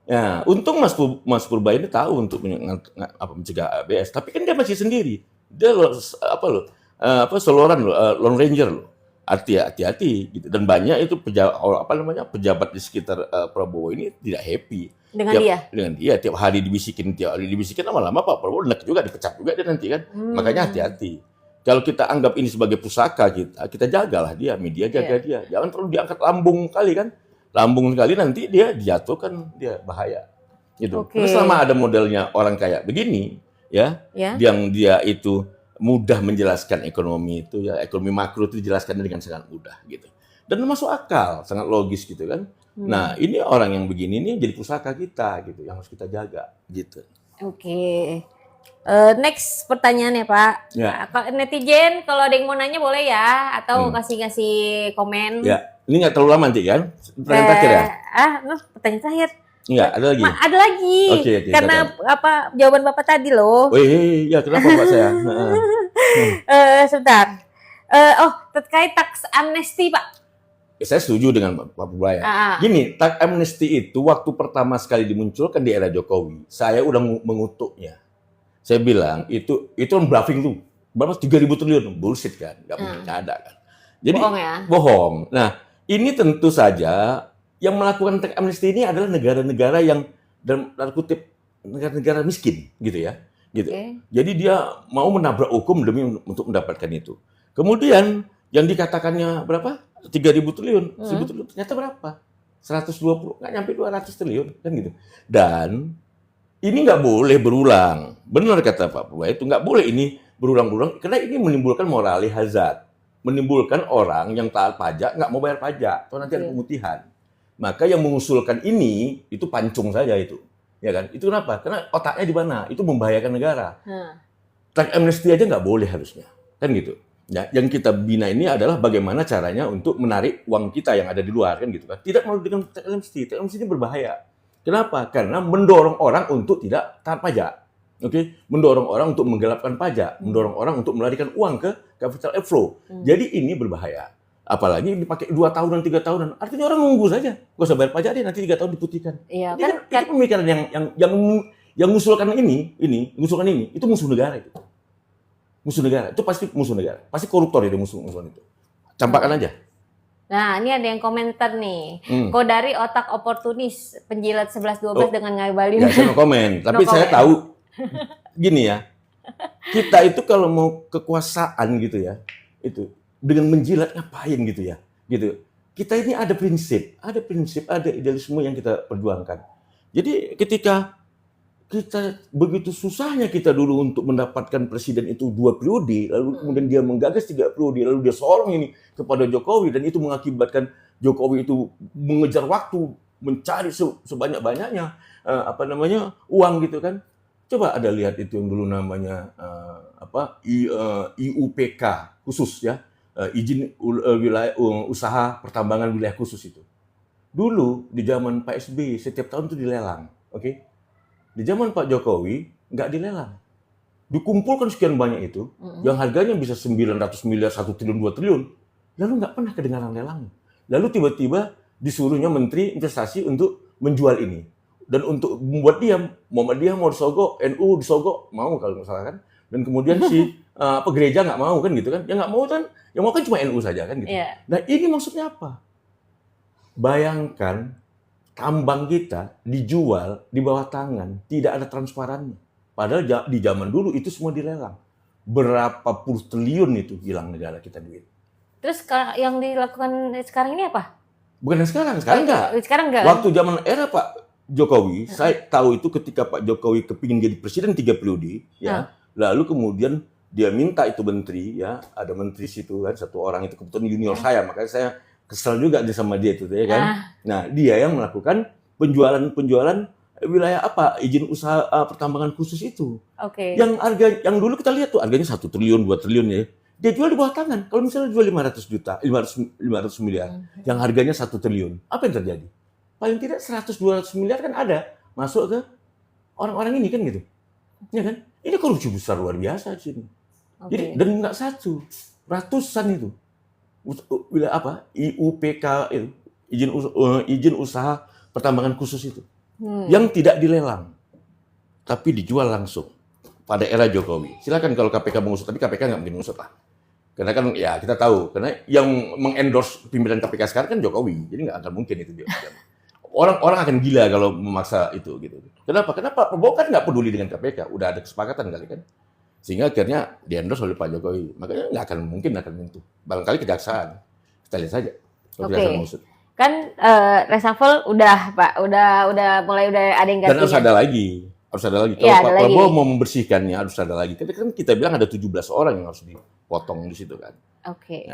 Ya, untung Mas Purba ini tahu untuk mencegah ABS, tapi kan dia masih sendiri. Dia soloran loh, Lone Ranger loh. Hati-hati gitu. Dan banyak itu pejabat di sekitar Prabowo ini tidak happy dengan dia tiap hari dibisikin, lama-lama Pak Prabowo enak juga, dipecat juga dia nanti kan. Makanya hati-hati. Kalau kita anggap ini sebagai pusaka kita jagalah dia, media jaga dia. Jangan terlalu diangkat lambung kali kan. Lambung sekali nanti dia dijatuhkan, dia bahaya gitu. Karena selama ada modelnya orang kayak begini ya, yang dia itu mudah menjelaskan ekonomi itu ya, ekonomi makro itu dijelaskan dengan sangat mudah gitu. Dan masuk akal, sangat logis gitu kan. Nah, ini orang yang begini ini jadi pusaka kita gitu, yang harus kita jaga gitu. Next pertanyaannya Pak. Ya. Netizen kalau ada yang mau nanya boleh ya, atau kasih komen. Ya. Ini nggak terlalu lama nanti kan? Pertanyaan terakhir ya? Pertanyaan terakhir. Enggak, ada lagi? Ada lagi. Oke, karena jawaban Bapak tadi loh. Ya kenapa Pak saya? Sebentar. Terkait tax amnesty Pak. Saya setuju dengan Pak Purba ya. Gini, tax amnesty itu waktu pertama sekali dimunculkan di era Jokowi, saya udah mengutuknya. Saya bilang, itu bluffing tuh. Berapa? 3.000 triliun. Bullshit kan? Nggak mungkin ada kan? Jadi, bohong. Nah, ini tentu saja yang melakukan tax amnesty ini adalah negara-negara yang dalam kutip negara-negara miskin gitu ya. Gitu. Jadi dia mau menabrak hukum demi untuk mendapatkan itu. Kemudian yang dikatakannya berapa? 3.000 triliun. 1.000 triliun ternyata berapa? 120, nggak nyampe 200 triliun kan gitu. Dan ini nggak boleh berulang. Benar kata Pak Purba, itu nggak boleh ini berulang-ulang karena ini menimbulkan moral hazard. Menimbulkan orang yang taat pajak nggak mau bayar pajak, atau nanti ada pemutihan. Maka yang mengusulkan ini itu pancung saja itu, ya kan? Itu kenapa? Karena otaknya di mana? Itu membahayakan negara. Tax amnesty aja nggak boleh harusnya, kan gitu. Ya, yang kita bina ini adalah bagaimana caranya untuk menarik uang kita yang ada di luar, kan gitu kan? Tidak melalui dengan tax amnesty. Tax amnesty ini berbahaya. Kenapa? Karena mendorong orang untuk tidak taat pajak. Mendorong orang untuk menggelapkan pajak, mendorong orang untuk melarikan uang ke capital outflow. Jadi ini berbahaya. Apalagi dipakai 2 tahunan, 3 tahunan. Artinya orang nunggu saja. Nggak usah bayar pajak deh, nanti 3 tahun diputihkan. Iya, itu pemikiran yang mengusulkan ini, itu musuh negara itu. Musuh negara, itu pasti musuh negara. Pasti koruptor itu musuh-musuhan itu. Campakkan aja. Nah, ini ada yang komentar nih. Kodari otak oportunis, penjilat 11-12 dengan ngabalin. Ya, saya mau komen. Tapi saya tahu, gini ya, kita itu kalau mau kekuasaan gitu ya, itu dengan menjilat ngapain gitu ya, gitu. Kita ini ada prinsip, ada idealisme yang kita perjuangkan. Jadi ketika kita begitu susahnya kita dulu untuk mendapatkan presiden itu 2 periode, lalu kemudian dia menggagas 3 periode, lalu dia sorong ini kepada Jokowi, dan itu mengakibatkan Jokowi itu mengejar waktu, mencari sebanyak-banyaknya uang gitu kan. Coba ada lihat itu yang dulu namanya IUPK khusus ya, izin wilayah usaha pertambangan wilayah khusus itu. Dulu di zaman Pak SBY setiap tahun itu dilelang, Di zaman Pak Jokowi nggak dilelang. Dikumpulkan sekian banyak itu, yang harganya bisa 900 miliar, 1 triliun, 2 triliun, lalu nggak pernah kedengaran lelang. Lalu tiba-tiba disuruhnya Menteri Investasi untuk menjual ini. Dan untuk membuat dia, Muhammadiyah mau disogok, NU disogok, mau kalau nggak salah kan. Dan kemudian gereja nggak mau kan gitu kan. Yang nggak mau kan, yang mau kan cuma NU saja kan gitu. Nah ini maksudnya apa? Bayangkan tambang kita dijual di bawah tangan, tidak ada transparannya. Padahal di zaman dulu itu semua dilelang. Berapa puluh triliun itu hilang negara kita duit. Terus yang dilakukan sekarang ini apa? Bukan sekarang enggak. Sekarang enggak. Waktu zaman era Pak Jokowi, saya tahu itu ketika Pak Jokowi kepingin jadi presiden 3 periode, ya. Lalu kemudian dia minta itu menteri, ya, ada menteri situ kan, satu orang itu kebetulan junior saya, makanya saya kesel juga sama dia itu, ya kan. Nah, dia yang melakukan penjualan wilayah apa izin usaha pertambangan khusus itu. Oke. Yang harga yang dulu kita lihat tuh harganya 1 triliun, 2 triliun ya. Dia jual di bawah tangan. Kalau misalnya jual 500 juta, 500 miliar, yang harganya 1 triliun, apa yang terjadi? Paling tidak 100-200 miliar kan ada masuk ke orang-orang ini kan gitu. Ya kan? Ini korupsi besar luar biasa di sini. Jadi dan nggak satu, ratusan itu. Wilayah apa? IUPK itu, izin usaha pertambangan khusus itu. Yang tidak dilelang, tapi dijual langsung pada era Jokowi. Silakan kalau KPK mengusut, tapi KPK nggak mungkin mengusut lah. Karena kan ya kita tahu, karena yang mengendorse pimpinan KPK sekarang kan Jokowi, jadi nggak akan mungkin itu dia. Orang akan gila kalau memaksa itu gitu. Kenapa? Karena Pak Prabowo kan nggak peduli dengan KPK, udah ada kesepakatan kali kan, sehingga akhirnya di-endorse oleh Pak Jokowi. Makanya nggak akan mungkin akan menyentuh. Barangkali kejaksaan, kita lihat saja. Kalau kejaksaan mengusut. Kan reshuffle udah Pak, udah mulai udah ada yang ganti. Dan harus ada lagi. Kalau Ya, Pak Prabowo mau membersihkannya harus ada lagi. Kan kita bilang ada 17 orang yang harus dipotong di situ kan. Oke.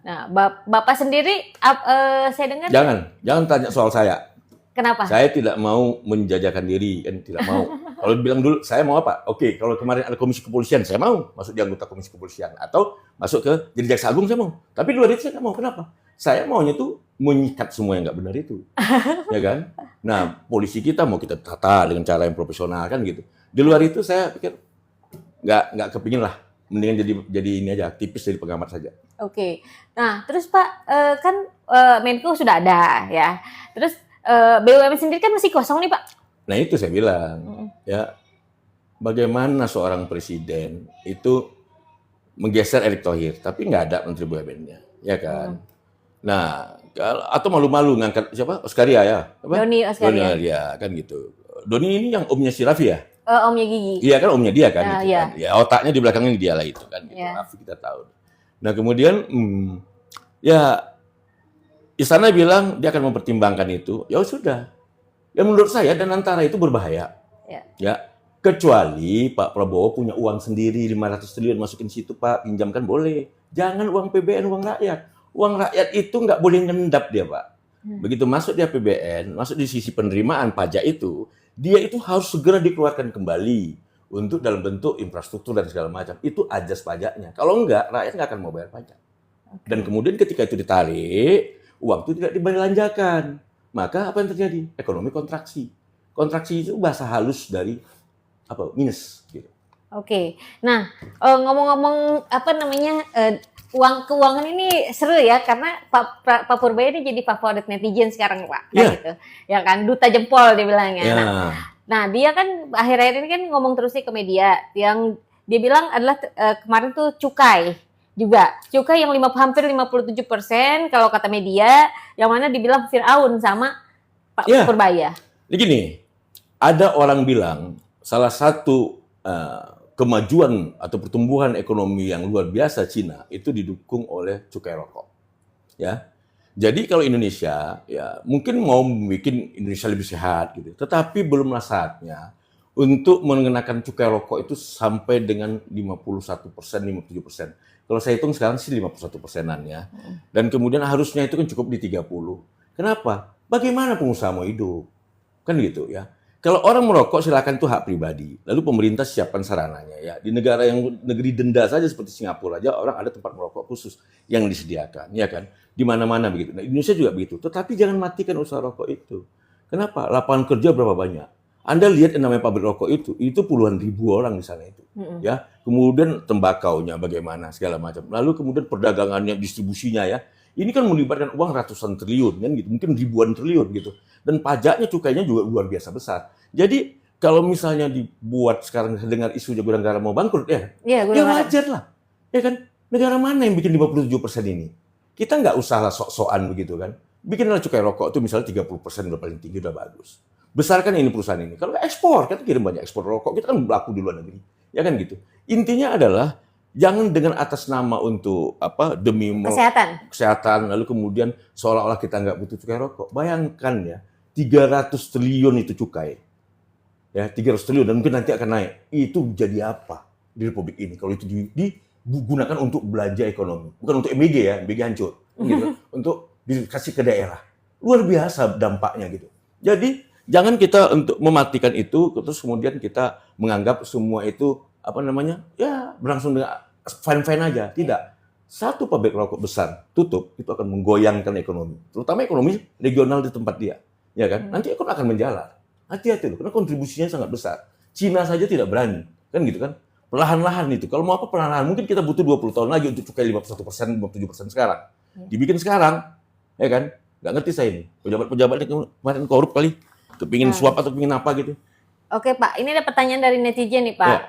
Nah, Bapak sendiri saya dengar Jangan tanya soal saya. kenapa? Saya tidak mau menjajakan diri, kan tidak mau. Kalau bilang dulu saya mau apa? Oke, kalau kemarin ada komisi kepolisian saya mau masuk di anggota komisi kepolisian atau masuk ke jadi jaksa agung saya mau. Tapi luar itu saya nggak mau. Kenapa? Saya maunya tuh menyikat semua yang nggak benar itu, ya kan? Nah, polisi kita mau kita tata dengan cara yang profesional kan gitu. Di luar itu saya pikir nggak kepingin lah, mendingan jadi ini aja, tipis jadi pengamat saja. Oke. Nah, terus Pak kan Menko sudah ada ya. Terus BUMN sendiri kan masih kosong nih Pak. Nah itu saya bilang, ya bagaimana seorang presiden itu menggeser Erick Thohir, tapi nggak ada menteri BUMN-nya, ya kan? Nah, atau malu-malu ngangkat siapa? Oskaria ya? Apa? Doni Oskaria. Doni ya, kan gitu. Doni ini yang omnya si Raffi ya? Omnya Gigi. Iya kan omnya dia kan, gitu iya. kan. Ya otaknya di belakangnya dia lah itu kan. Gitu. Raffi kita tahu. Nah kemudian, ya Istana bilang dia akan mempertimbangkan itu. Ya sudah. Ya menurut saya dan antara itu berbahaya. Ya. Kecuali Pak Prabowo punya uang sendiri 500 triliun masukin situ Pak, pinjamkan boleh. Jangan uang PBN, uang rakyat. Uang rakyat itu nggak boleh ngendap dia Pak. Begitu masuk di APBN, masuk di sisi penerimaan pajak itu, dia itu harus segera dikeluarkan kembali untuk dalam bentuk infrastruktur dan segala macam. Itu ajas pajaknya. Kalau enggak, rakyat nggak akan mau bayar pajak. Dan kemudian ketika itu ditarik, uang itu tidak dibelanjakan. Maka apa yang terjadi? Ekonomi kontraksi. Kontraksi itu bahasa halus dari apa? Minus. Gitu. Oke. Nah, ngomong-ngomong apa namanya uang keuangan ini seru ya karena Pak Purbaya ini jadi favorit netizen sekarang Pak. Kan gitu. Ya kan duta jempol dibilangnya. Nah, dia kan akhir-akhir ini kan ngomong terus ke media yang dia bilang adalah kemarin tuh cukai juga. Cukai yang hampir 57% kalau kata media, yang mana dibilang Firaun sama Pak Purbaya. Ini gini, ada orang bilang salah satu kemajuan atau pertumbuhan ekonomi yang luar biasa Cina itu didukung oleh cukai rokok. Ya. Jadi kalau Indonesia ya mungkin mau bikin Indonesia lebih sehat gitu. Tetapi belumlah saatnya untuk mengenakan cukai rokok itu sampai dengan 51%, 57%. Kalau saya hitung sekarang sih 51%-an ya. Dan kemudian harusnya itu kan cukup di 30. Kenapa? Bagaimana pengusaha mau hidup? Kan gitu ya. Kalau orang merokok silakan itu hak pribadi. Lalu pemerintah siapkan sarananya ya. Di negara yang negeri denda saja seperti Singapura aja orang ada tempat merokok khusus yang disediakan, ya kan? Di mana-mana begitu. Nah, Indonesia juga begitu. Tetapi jangan matikan usaha rokok itu. Kenapa? Lapangan kerja berapa banyak? Anda lihat yang namanya pabrik rokok itu puluhan ribu orang di sana itu. Ya. Kemudian tembakaunya bagaimana segala macam. Lalu kemudian perdagangannya, distribusinya ya. Ini kan melibatkan uang ratusan triliun kan gitu, mungkin ribuan triliun gitu. Dan pajaknya, cukainya juga luar biasa besar. Jadi kalau misalnya dibuat sekarang dengar isu Jagodangara mau bangkrut ya wajar lah. Ya kan? Negara mana yang bikin 57% ini? Kita nggak usah lah sok-sokan begitu kan. Bikinlah cukai rokok itu misalnya 30% udah paling tinggi, udah bagus. Besarkan ini perusahaan ini. Kalau ekspor, kita kirim banyak ekspor rokok, kita kan berlaku di luar negeri. Ya kan gitu. Intinya adalah jangan dengan atas nama untuk apa demi kesehatan lalu kemudian seolah-olah kita nggak butuh cukai rokok. Bayangkan ya, 300 triliun itu cukai. Ya, 300 triliun dan mungkin nanti akan naik. Itu jadi apa di Republik ini kalau itu digunakan untuk belanja ekonomi. Bukan untuk MBG ya, MBG hancur gitu. Untuk dikasih ke daerah. Luar biasa dampaknya gitu. Jadi Jangan kita untuk mematikan itu, terus kemudian kita menganggap semua itu ya berlangsung dengan fine-fine aja. Tidak. Satu pabrik rokok besar tutup, itu akan menggoyangkan ekonomi, terutama ekonomi regional di tempat dia, ya kan? Nanti ekonomi akan menjalar. Hati-hati loh, karena kontribusinya sangat besar. Cina saja tidak berani, kan gitu kan? Perlahan-lahan itu. Kalau mau apa perlahan-lahan, mungkin kita butuh 20 tahun lagi untuk cukai 51%, 57% sekarang. Dibikin sekarang, ya kan? Nggak ngerti saya ini. Pejabat-pejabat ini kemarin korup kali. Kepingin suap atau kepingin apa gitu. Oke Pak, ini ada pertanyaan dari netizen nih Pak. Ya.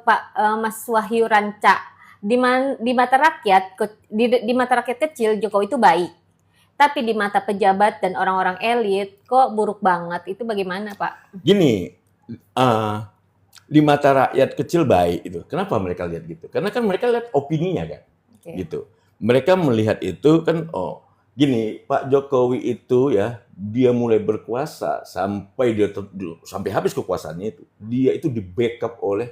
Pak Mas Wahyu Ranca, di mata rakyat di mata rakyat kecil Jokowi itu baik, tapi di mata pejabat dan orang-orang elit kok buruk banget. Itu bagaimana Pak? Gini, di mata rakyat kecil baik itu. Kenapa mereka lihat gitu? Karena kan mereka lihat opininya kan, gitu. Mereka melihat itu kan, gini, Pak Jokowi itu ya, dia mulai berkuasa sampai habis kekuasaannya itu, dia itu di backup oleh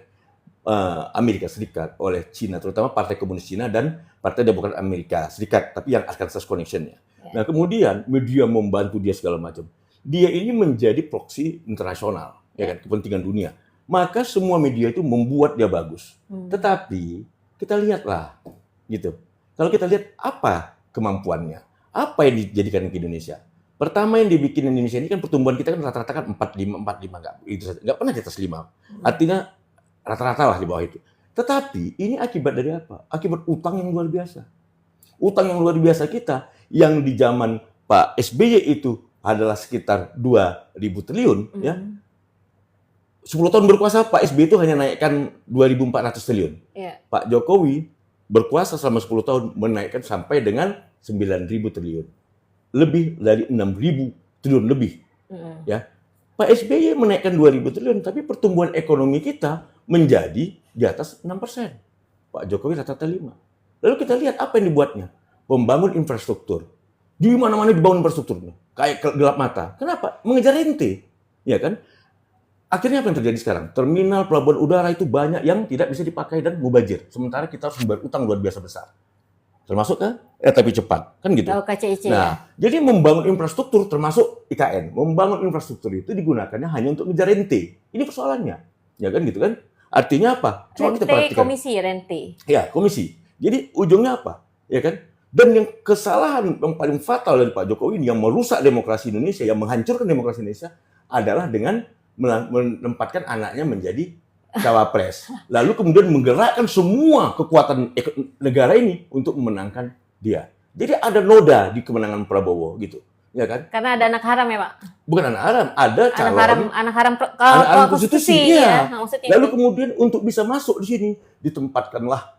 Amerika Serikat, oleh Cina, terutama Partai Komunis Cina dan Partai Demokrat Amerika Serikat, tapi yang Arkansas Connection-nya. Nah, kemudian media membantu dia segala macam. Dia ini menjadi proksi internasional, ya kan, kepentingan dunia. Maka semua media itu membuat dia bagus. Tetapi kita lihatlah, gitu. Kalau kita lihat apa kemampuannya, apa yang dijadikan ke Indonesia. Pertama yang dibikin Indonesia ini kan pertumbuhan kita kan rata-rata kan 45 nggak pernah di atas 5. Artinya rata-rata lah di bawah itu. Tetapi ini akibat dari apa? Akibat utang yang luar biasa. Utang yang luar biasa kita yang di zaman Pak SBY itu adalah sekitar 2.000 triliun, ya. 10 tahun berkuasa Pak SBY itu hanya naikkan 2.400 triliun. Pak Jokowi berkuasa selama 10 tahun menaikkan sampai dengan 9.000 triliun. Lebih dari 6.000 triliun lebih. Ya. Pak SBY menaikkan 2.000 triliun, tapi pertumbuhan ekonomi kita menjadi di atas 6%. Pak Jokowi rata-rata 5%. Lalu kita lihat apa yang dibuatnya. Membangun infrastruktur. Di mana-mana dibangun infrastrukturnya. Kayak gelap mata. Kenapa? Mengejar ente. Ya kan? Akhirnya apa yang terjadi sekarang? Terminal pelabuhan udara itu banyak yang tidak bisa dipakai dan mubazir. Sementara kita harus membayar utang luar biasa besar. Termasuk tapi cepat. Kan gitu. KCIC, nah, jadi membangun infrastruktur termasuk IKN. Membangun infrastruktur itu digunakannya hanya untuk ngejar ente. Ini persoalannya. Ya kan gitu kan? Artinya apa? Coba kita perhatikan. Komisi, rente. Ya, komisi. Jadi ujungnya apa? Ya kan? Dan yang kesalahan yang paling fatal dari Pak Jokowi ini yang merusak demokrasi Indonesia, yang menghancurkan demokrasi Indonesia adalah dengan menempatkan anaknya menjadi cawapres. Lalu kemudian menggerakkan semua kekuatan negara ini untuk memenangkan dia. Jadi ada noda di kemenangan Prabowo gitu. Ya kan? Karena ada anak haram ya, Pak? Bukan anak haram, ada calon anak haram konstitusi. Ya. Lalu kemudian untuk bisa masuk di sini ditempatkanlah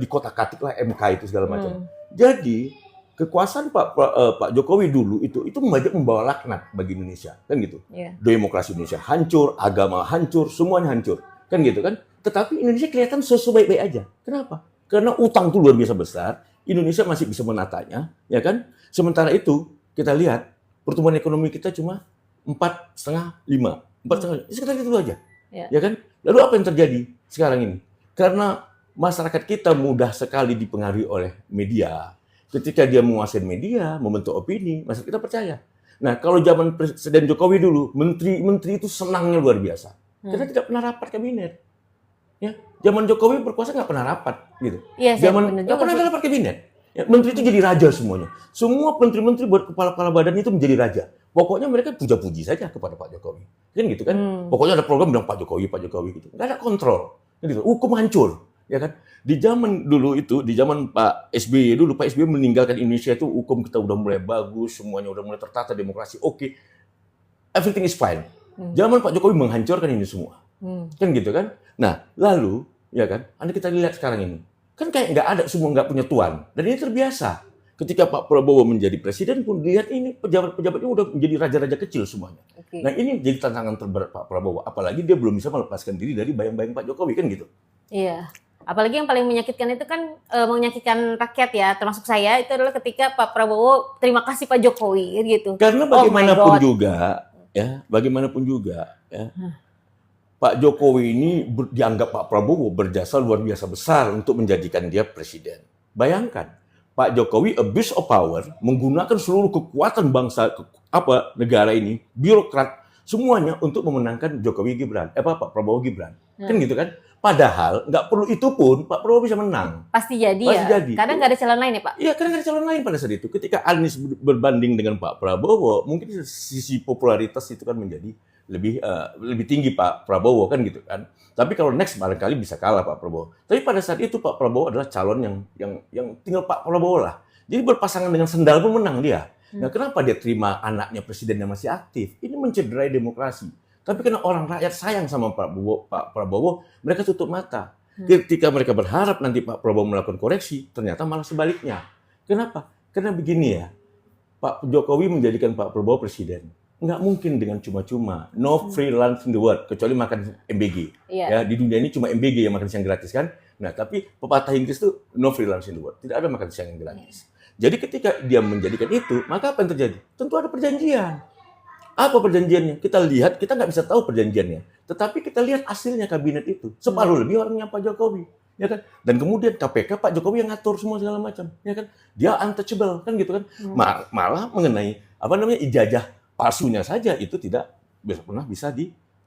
dikotak-katiklah MK itu segala macam. Jadi kekuasaan Pak Jokowi dulu itu membawa laknat bagi Indonesia, kan gitu. Demokrasi Indonesia hancur, agama hancur, semuanya hancur, kan gitu kan. Tetapi Indonesia kelihatan sebaik-baik aja. Kenapa? Karena utang itu luar biasa besar, Indonesia masih bisa menatanya, ya kan. Sementara itu kita lihat pertumbuhan ekonomi kita cuma 4,5, 5, 4,5, sekitar itu aja, ya kan. Lalu apa yang terjadi sekarang ini? Karena masyarakat kita mudah sekali dipengaruhi oleh media. Ketika dia menguasai media, membentuk opini, masyarakat kita percaya. Nah, kalau zaman Presiden Jokowi dulu, menteri itu senangnya luar biasa. Karena tidak pernah rapat kabinet. Ya, zaman Jokowi berkuasa nggak pernah rapat, gitu. Zaman nggak pernah ada rapat kabinet. Ya, menteri itu jadi raja semuanya. Semua menteri-menteri buat kepala-kepala badan itu menjadi raja. Pokoknya mereka puja-puji saja kepada Pak Jokowi. Kan gitu kan? Pokoknya ada program bilang Pak Jokowi gitu. Nggak ada kontrol. Gitu. Hukum hancur. Ya kan? Di zaman dulu itu, di zaman Pak SBY dulu, Pak SBY meninggalkan Indonesia itu hukum kita udah mulai bagus, semuanya udah mulai tertata, demokrasi oke. Everything is fine. Zaman Pak Jokowi menghancurkan ini semua. Kan gitu kan? Nah, lalu ya kan? Anda kita lihat sekarang ini. Kan kayak nggak ada, semua nggak punya tuan. Dan ini terbiasa. Ketika Pak Prabowo menjadi presiden pun lihat ini pejabat-pejabatnya udah menjadi raja-raja kecil semuanya. Nah, ini jadi tantangan terberat Pak Prabowo. Apalagi dia belum bisa melepaskan diri dari bayang-bayang Pak Jokowi, kan gitu. Iya. Apalagi yang paling menyakitkan itu kan menyakitkan rakyat ya, termasuk saya, itu adalah ketika Pak Prabowo terima kasih Pak Jokowi gitu. Karena bagaimanapun juga ya, Pak Jokowi ini dianggap Pak Prabowo berjasa luar biasa besar untuk menjadikan dia presiden. Bayangkan, Pak Jokowi abuse of power, menggunakan seluruh kekuatan bangsa, apa negara ini, birokrat, semuanya untuk memenangkan Jokowi Gibran, Pak Prabowo Gibran. Kan gitu kan? Padahal nggak perlu itu pun Pak Prabowo bisa menang. Pasti jadi Pasti ya. jadi. Karena nggak ada calon lain ya Pak? Iya, karena nggak ada calon lain pada saat itu. Ketika Anies berbanding dengan Pak Prabowo, mungkin sisi popularitas itu kan menjadi lebih tinggi Pak Prabowo kan gitu kan. Tapi kalau next barangkali bisa kalah Pak Prabowo. Tapi pada saat itu Pak Prabowo adalah calon yang tinggal Pak Prabowo lah. Jadi berpasangan dengan sendal pun menang dia. Nah, kenapa dia terima anaknya presiden yang masih aktif? Ini mencederai demokrasi. Tapi karena orang rakyat sayang sama Pak Prabowo, mereka tutup mata. Ketika mereka berharap nanti Pak Prabowo melakukan koreksi, ternyata malah sebaliknya. Kenapa? Karena begini ya, Pak Jokowi menjadikan Pak Prabowo presiden. Nggak mungkin dengan cuma-cuma. No free lunch in the world, kecuali makan MBG. Ya, di dunia ini cuma MBG yang makan siang gratis kan. Nah, tapi pepatah Inggris itu no free lunch in the world. Tidak ada makan siang yang gratis. Jadi ketika dia menjadikan itu, maka apa yang terjadi? Tentu ada perjanjian. Apa perjanjiannya? Kita lihat, kita nggak bisa tahu perjanjiannya. Tetapi kita lihat hasilnya kabinet itu. Separuh lebih orangnya Pak Jokowi. Ya kan? Dan kemudian KPK Pak Jokowi yang ngatur semua segala macam. Ya kan? Dia untouchable kan gitu kan. Malah mengenai ijazah palsunya saja itu tidak pernah bisa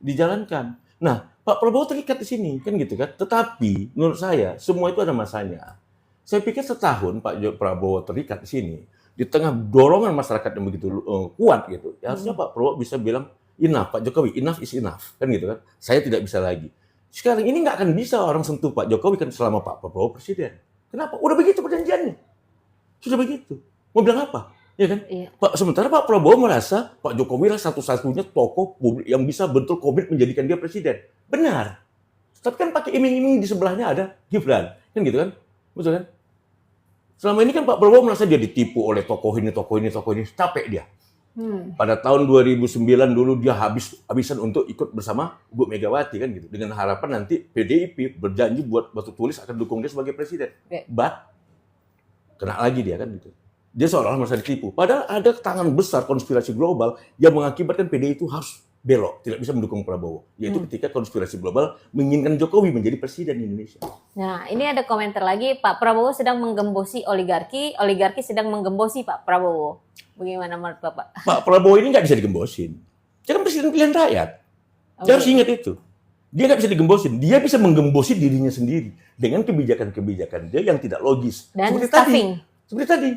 dijalankan. Nah, Pak Prabowo terikat di sini kan gitu kan. Tetapi menurut saya semua itu ada masanya. Saya pikir setahun Pak Prabowo terikat di sini, di tengah dorongan masyarakat yang begitu kuat gitu, ya harusnya Pak Prabowo bisa bilang, enough Pak Jokowi, enough is enough, kan gitu kan. Saya tidak bisa lagi. Sekarang ini nggak akan bisa orang sentuh Pak Jokowi kan selama Pak Prabowo presiden. Kenapa? Udah begitu perjanjiannya. Sudah begitu. Mau bilang apa? Ya kan? Iya. Sementara Pak Prabowo merasa Pak Jokowi lah satu-satunya tokoh publik yang bisa betul komit menjadikan dia presiden. Benar. Tapi kan pakai iming-iming di sebelahnya ada Gibran. Kan gitu kan? Betul kan? Selama ini kan Pak Prabowo merasa dia ditipu oleh tokoh ini. Capek dia. Pada tahun 2009 dulu dia habisan untuk ikut bersama Bu Megawati kan gitu. Dengan harapan nanti PDIP berjanji buat batu tulis akan dukung dia sebagai presiden. But kena lagi dia kan gitu. Dia seolah-olah merasa ditipu. Padahal ada tangan besar konspirasi global yang mengakibatkan PDIP itu harus belok, tidak bisa mendukung Prabowo. Yaitu ketika konspirasi global menginginkan Jokowi menjadi presiden di Indonesia. Nah, ini ada komentar lagi, Pak Prabowo sedang menggembosi oligarki, oligarki sedang menggembosi Pak Prabowo. Bagaimana menurut Bapak? Pak Prabowo ini nggak bisa digembosin. Dia kan presiden pilihan rakyat. Dia harus ingat itu. Dia nggak bisa digembosin. Dia bisa menggembosi dirinya sendiri dengan kebijakan-kebijakan dia yang tidak logis. Dan stuffing. Seperti tadi.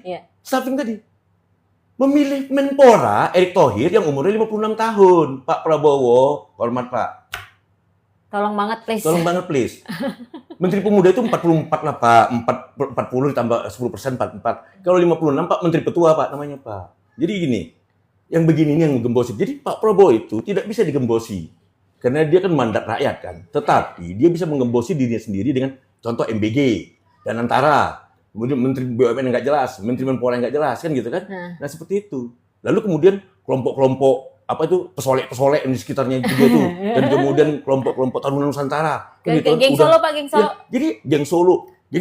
Stuffing tadi. Memilih Menpora Erick Thohir yang umurnya 56 tahun. Pak Prabowo, hormat Pak. Tolong banget please. Menteri Pemuda itu 44 lah Pak. 40 ditambah 10%, 44. Kalau 56 Pak, Menteri Petua Pak namanya Pak. Jadi gini, yang begini ini yang menggembosi. Jadi Pak Prabowo itu tidak bisa digembosi. Karena dia kan mandat rakyat kan. Tetapi dia bisa menggembosi dirinya sendiri dengan contoh MBG dan Antara. Kemudian Menteri BUMN yang nggak jelas, Menteri Menpora yang nggak jelas, kan gitu kan? Nah seperti itu. Lalu kemudian kelompok-kelompok pesolek-pesolek di sekitarnya juga tuh, dan kemudian kelompok-kelompok Taruna Nusantara. Kan gitu. Geng Solo Pak, geng Solo. Ya, jadi geng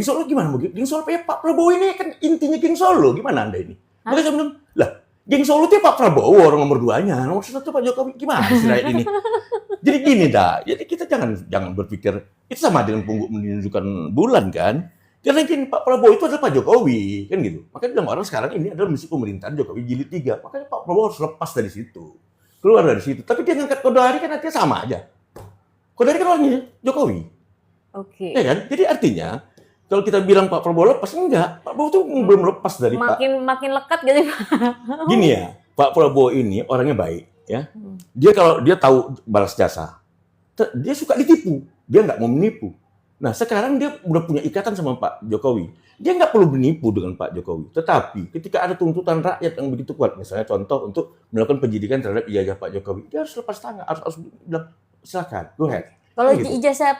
Solo gimana? Geng Solo Pak Prabowo ini kan intinya geng Solo, gimana Anda ini? Makanya saya bilang, lah geng Solo itu Pak Prabowo orang nomor 2-nya, nomor 1 Pak Jokowi, gimana sih rakyat ini? Jadi gini jadi kita jangan berpikir itu sama dengan pungguk menunjukkan bulan kan? Karena gini, Pak Prabowo itu adalah Pak Jokowi, kan gitu. Makanya bilang orang sekarang ini adalah misi pemerintahan Jokowi jilid 3. Makanya Pak Prabowo harus lepas dari situ. Keluar dari situ. Tapi dia ngangkat Kodari kan artinya sama aja. Kodari kan orangnya Jokowi. Oke. Ya kan? Jadi artinya, kalau kita bilang Pak Prabowo lepas, enggak. Pak Prabowo itu belum lepas dari makin lekat gitu Pak. Gini ya, Pak Prabowo ini orangnya baik. Ya. Dia tahu balas jasa. Dia suka ditipu. Dia nggak mau menipu. Nah, sekarang dia udah punya ikatan sama Pak Jokowi. Dia nggak perlu menipu dengan Pak Jokowi. Tetapi ketika ada tuntutan rakyat yang begitu kuat, misalnya contoh untuk melakukan penyidikan terhadap ijazah Pak Jokowi, dia harus lepas tangan, harus bilang silakan, go ahead. Kalau gitu. Ijazah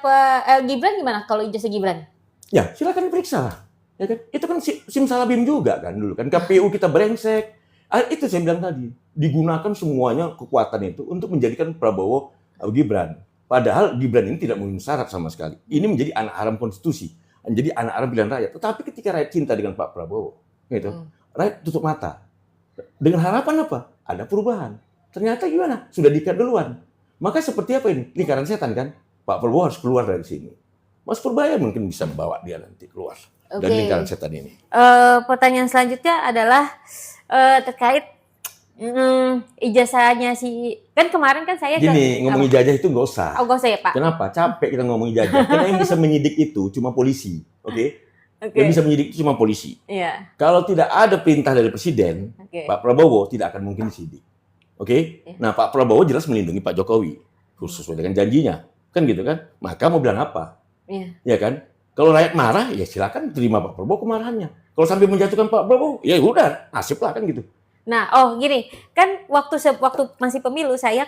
Gibran gimana? Kalau ijazah Gibran? Ya, silakan diperiksa. Ya kan? Itu kan simsalabim juga kan dulu kan. KPU kita brengsek. Itu saya bilang tadi, digunakan semuanya kekuatan itu untuk menjadikan Prabowo Gibran. Padahal Gibran ini tidak memenuhi syarat sama sekali. Ini menjadi anak haram konstitusi, menjadi anak haram pilihan rakyat. Tetapi ketika rakyat cinta dengan Pak Prabowo, gitu, rakyat tutup mata. Dengan harapan apa? Ada perubahan. Ternyata gimana? Sudah diikat duluan. Maka seperti apa ini? Lingkaran setan kan? Pak Prabowo harus keluar dari sini. Mas Purbaya mungkin bisa membawa dia nanti keluar dari lingkaran setan ini. Pertanyaan selanjutnya adalah terkait Ijazahnya si kan kemarin kan saya Gini, ke ngomong apa? ijazah itu nggak usah. Oh, gak usah ya Pak? Kenapa? Capek kita ngomong ijazah. Karena yang bisa menyidik itu cuma polisi. Oke? Yang bisa Oke, menyidik itu cuma polisi. iya, Kalau tidak ada perintah dari presiden, oke, Pak Prabowo tidak akan mungkin disidik. Oke? Iya. Nah, Pak Prabowo jelas melindungi Pak Jokowi. Sesuai dengan janjinya. Kan gitu kan? Maka mau bilang apa? iya. Ya kan? Kalau rakyat marah, ya silakan terima Pak Prabowo kemarahannya. Kalau sampai menjatuhkan Pak Prabowo, ya udah, nasib lah kan gitu. Nah, gini, kan waktu masih pemilu saya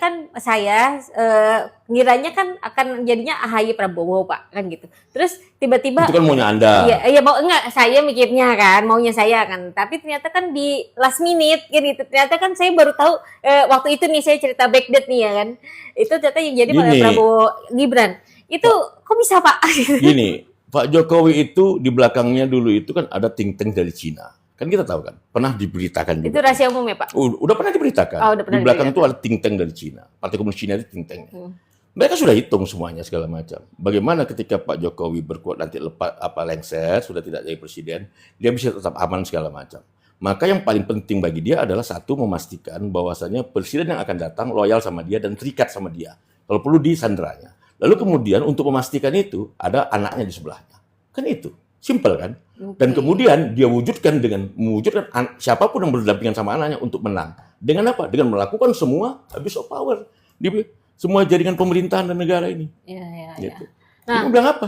ngiranya kan akan jadinya AHY Prabowo Pak kan gitu. Terus tiba-tiba Itu kan maunya Anda. iya mau enggak saya mikirnya kan maunya saya kan. Tapi ternyata kan di last minute gitu. Ternyata kan saya baru tahu waktu itu nih saya cerita backdate nih ya kan. Itu ternyata yang jadi Gini. Prabowo Gibran. Itu kok bisa Pak? Gini, Pak Jokowi itu di belakangnya dulu itu kan ada think tank dari Cina. Kan kita tahu kan, pernah diberitakan Itu juga. rahasia umum ya Pak? Udah pernah diberitakan. Oh, udah pernah Di belakang itu diberitakan. ada think tank dari Cina. Partai Komunis Cina itu think tank. Hmm. Mereka sudah hitung semuanya segala macam. Bagaimana ketika Pak Jokowi berkuat nanti lengser, sudah tidak jadi presiden, dia bisa tetap aman segala macam. Maka yang paling penting bagi dia adalah satu, memastikan bahwasannya presiden yang akan datang loyal sama dia dan terikat sama dia. Kalau perlu disanderanya. Lalu kemudian untuk memastikan itu ada anaknya di sebelahnya. Kan itu. Simple kan? Dan Oke. kemudian dia wujudkan dengan mewujudkan siapapun yang berdampingan sama anaknya untuk menang. Dengan apa? Dengan melakukan semua abuse of power di semua jaringan pemerintahan dan negara ini. Iya, iya, iya. Gitu. Nah, Dia mau bilang apa?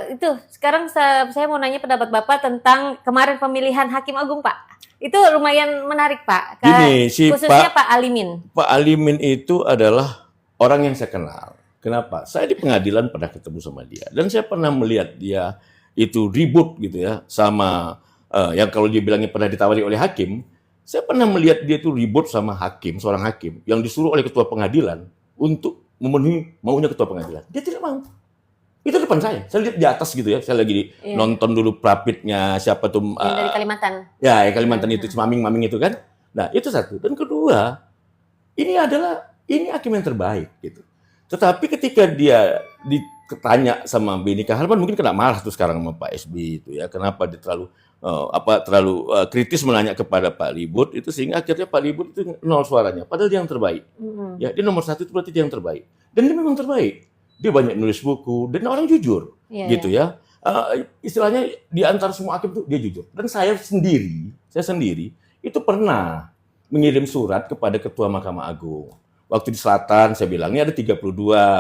Itu sekarang saya mau nanya pendapat Bapak tentang kemarin pemilihan Hakim Agung Pak. Itu lumayan menarik Pak. Gini, si Khususnya Pak Pak Alimin. Alimin itu adalah orang yang saya kenal. Kenapa? Saya di pengadilan pernah ketemu sama dia dan saya pernah melihat dia itu ribut gitu ya sama yang kalau dia bilangnya pernah ditawari oleh hakim, saya pernah melihat dia itu ribut sama hakim, seorang hakim yang disuruh oleh ketua pengadilan untuk memenuhi maunya ketua pengadilan. Dia tidak mau. Itu depan saya lihat di atas gitu ya. Saya lagi Iya. nonton dulu Prapitnya siapa tuh Yang dari Kalimantan. ya yang Kalimantan itu maming-maming itu kan. Nah, itu satu. Dan kedua, ini hakim yang terbaik gitu. Tetapi ketika dia ditanya sama Benny Kaharman mungkin kena marah tuh sekarang sama Pak SBY itu ya. Kenapa dia terlalu kritis menanya kepada Pak Libut itu sehingga akhirnya Pak Libut itu nol suaranya. Padahal dia yang terbaik. Ya, dia nomor satu itu berarti dia yang terbaik. Dan dia memang terbaik. Dia banyak nulis buku dan orang jujur, Iya, gitu ya. Istilahnya di antara semua hakim itu dia jujur. Dan saya sendiri itu pernah mengirim surat kepada Ketua Mahkamah Agung. Waktu di Selatan saya bilang ini ada 32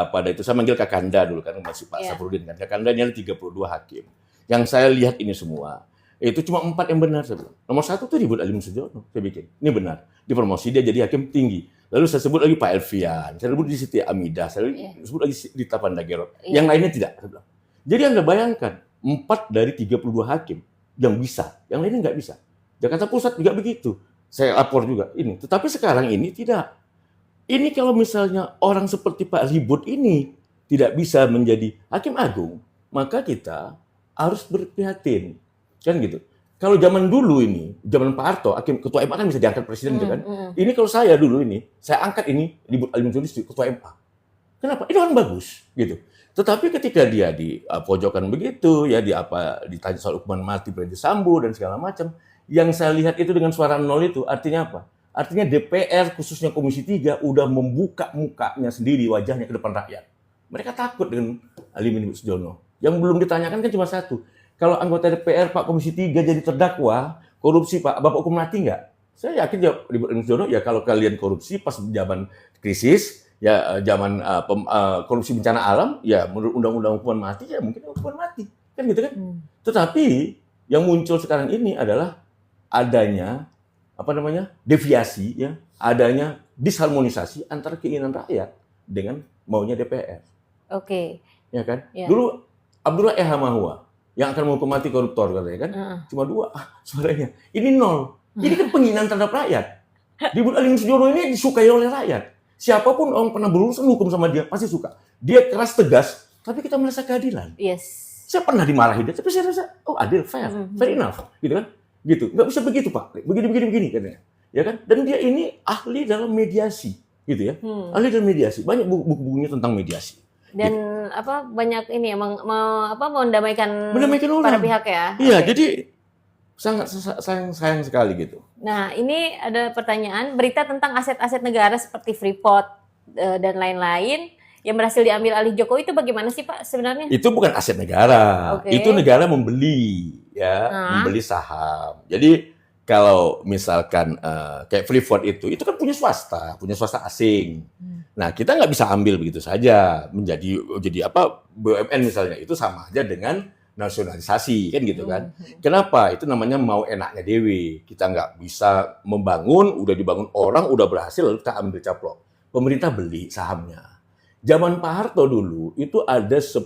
pada itu saya manggil Kakanda dulu kan masih Pak Iya. Saprudin kan. Kakanda ini ada 32 hakim. Yang saya lihat ini semua itu cuma 4 yang benar saya bilang. Nomor 1 tuh Ribut Alim Sudjono saya bikin. Ini benar. Dipromosi dia jadi hakim tinggi. Lalu saya sebut lagi Pak Elvian, saya sebut di Siti Amidah, saya sebut lagi di Tapan Dagerot. Iya. Yang lainnya tidak. Saya bilang. Jadi Anda bayangkan 4 dari 32 hakim yang bisa, yang lainnya nggak bisa. Jakarta Pusat juga begitu. Saya lapor juga ini. Tetapi sekarang ini tidak. Ini kalau misalnya orang seperti Pak Ribut ini tidak bisa menjadi hakim agung, maka kita harus berprihatin. Kan gitu. Kalau zaman dulu ini, zaman Pak Harto, hakim ketua MA kan bisa diangkat presiden kan. Ini kalau saya dulu ini, saya angkat ini Ribut Alim Sudjono ketua MA. Kenapa? Ini orang bagus gitu. Tetapi ketika dia di pojokan begitu, ya ditanya soal hukuman mati Verdi Sambo dan segala macam, yang saya lihat itu dengan suara nol itu artinya apa? Artinya DPR khususnya Komisi 3 udah membuka mukanya sendiri wajahnya ke depan rakyat. Mereka takut dengan Alimin Sudjono. Yang belum ditanyakan kan cuma satu. Kalau anggota DPR Pak Komisi 3 jadi terdakwa korupsi Pak, Bapak hukum mati nggak? Saya yakin jawab Alimin Sudjono ya kalau kalian korupsi pas zaman krisis ya zaman korupsi bencana alam ya menurut undang-undang hukuman mati ya mungkin hukuman mati kan gitu kan. Tetapi yang muncul sekarang ini adalah adanya deviasi ya, adanya disharmonisasi antara keinginan rakyat dengan maunya DPR. Oke. Ya kan? Ya. Dulu Abdullah Eha Mahua yang akan menghukum mati koruptor katanya kan, cuma 2 suaranya. Ini 0. Ini kan penghinaan terhadap rakyat. Ribut Alim Sudjono ini disukai oleh rakyat. Siapapun orang pernah berurusan hukum sama dia pasti suka. Dia keras tegas, tapi kita merasa keadilan. Yes. Saya pernah dimarahi dia, tapi saya rasa adil, fair enough, gitu kan? Gitu, nggak bisa begitu Pak, begini katanya, ya kan? Dan dia ini ahli dalam mediasi, gitu ya, ahli dalam mediasi, banyak buku-bukunya tentang mediasi. Dan banyak ini ya mendamaikan Mendamaikan orang. para pihak ya. Iya, Oke. jadi Sangat sayang sekali gitu. Nah, ini ada pertanyaan, berita tentang aset-aset negara seperti Freeport dan lain-lain yang berhasil diambil alih Jokowi itu bagaimana sih Pak sebenarnya? Itu bukan aset negara, Oke. itu negara membeli, ya, Nah, membeli saham. Jadi kalau misalkan kayak Freeport itu kan punya swasta asing. Nah, kita nggak bisa ambil begitu saja jadi apa BUMN misalnya, itu sama aja dengan nasionalisasi kan gitu kan. Kenapa? Itu namanya mau enaknya dewe. Kita nggak bisa membangun, udah dibangun orang, udah berhasil lalu kita ambil caplok. Pemerintah beli sahamnya. Zaman Pak Harto dulu itu ada 10%,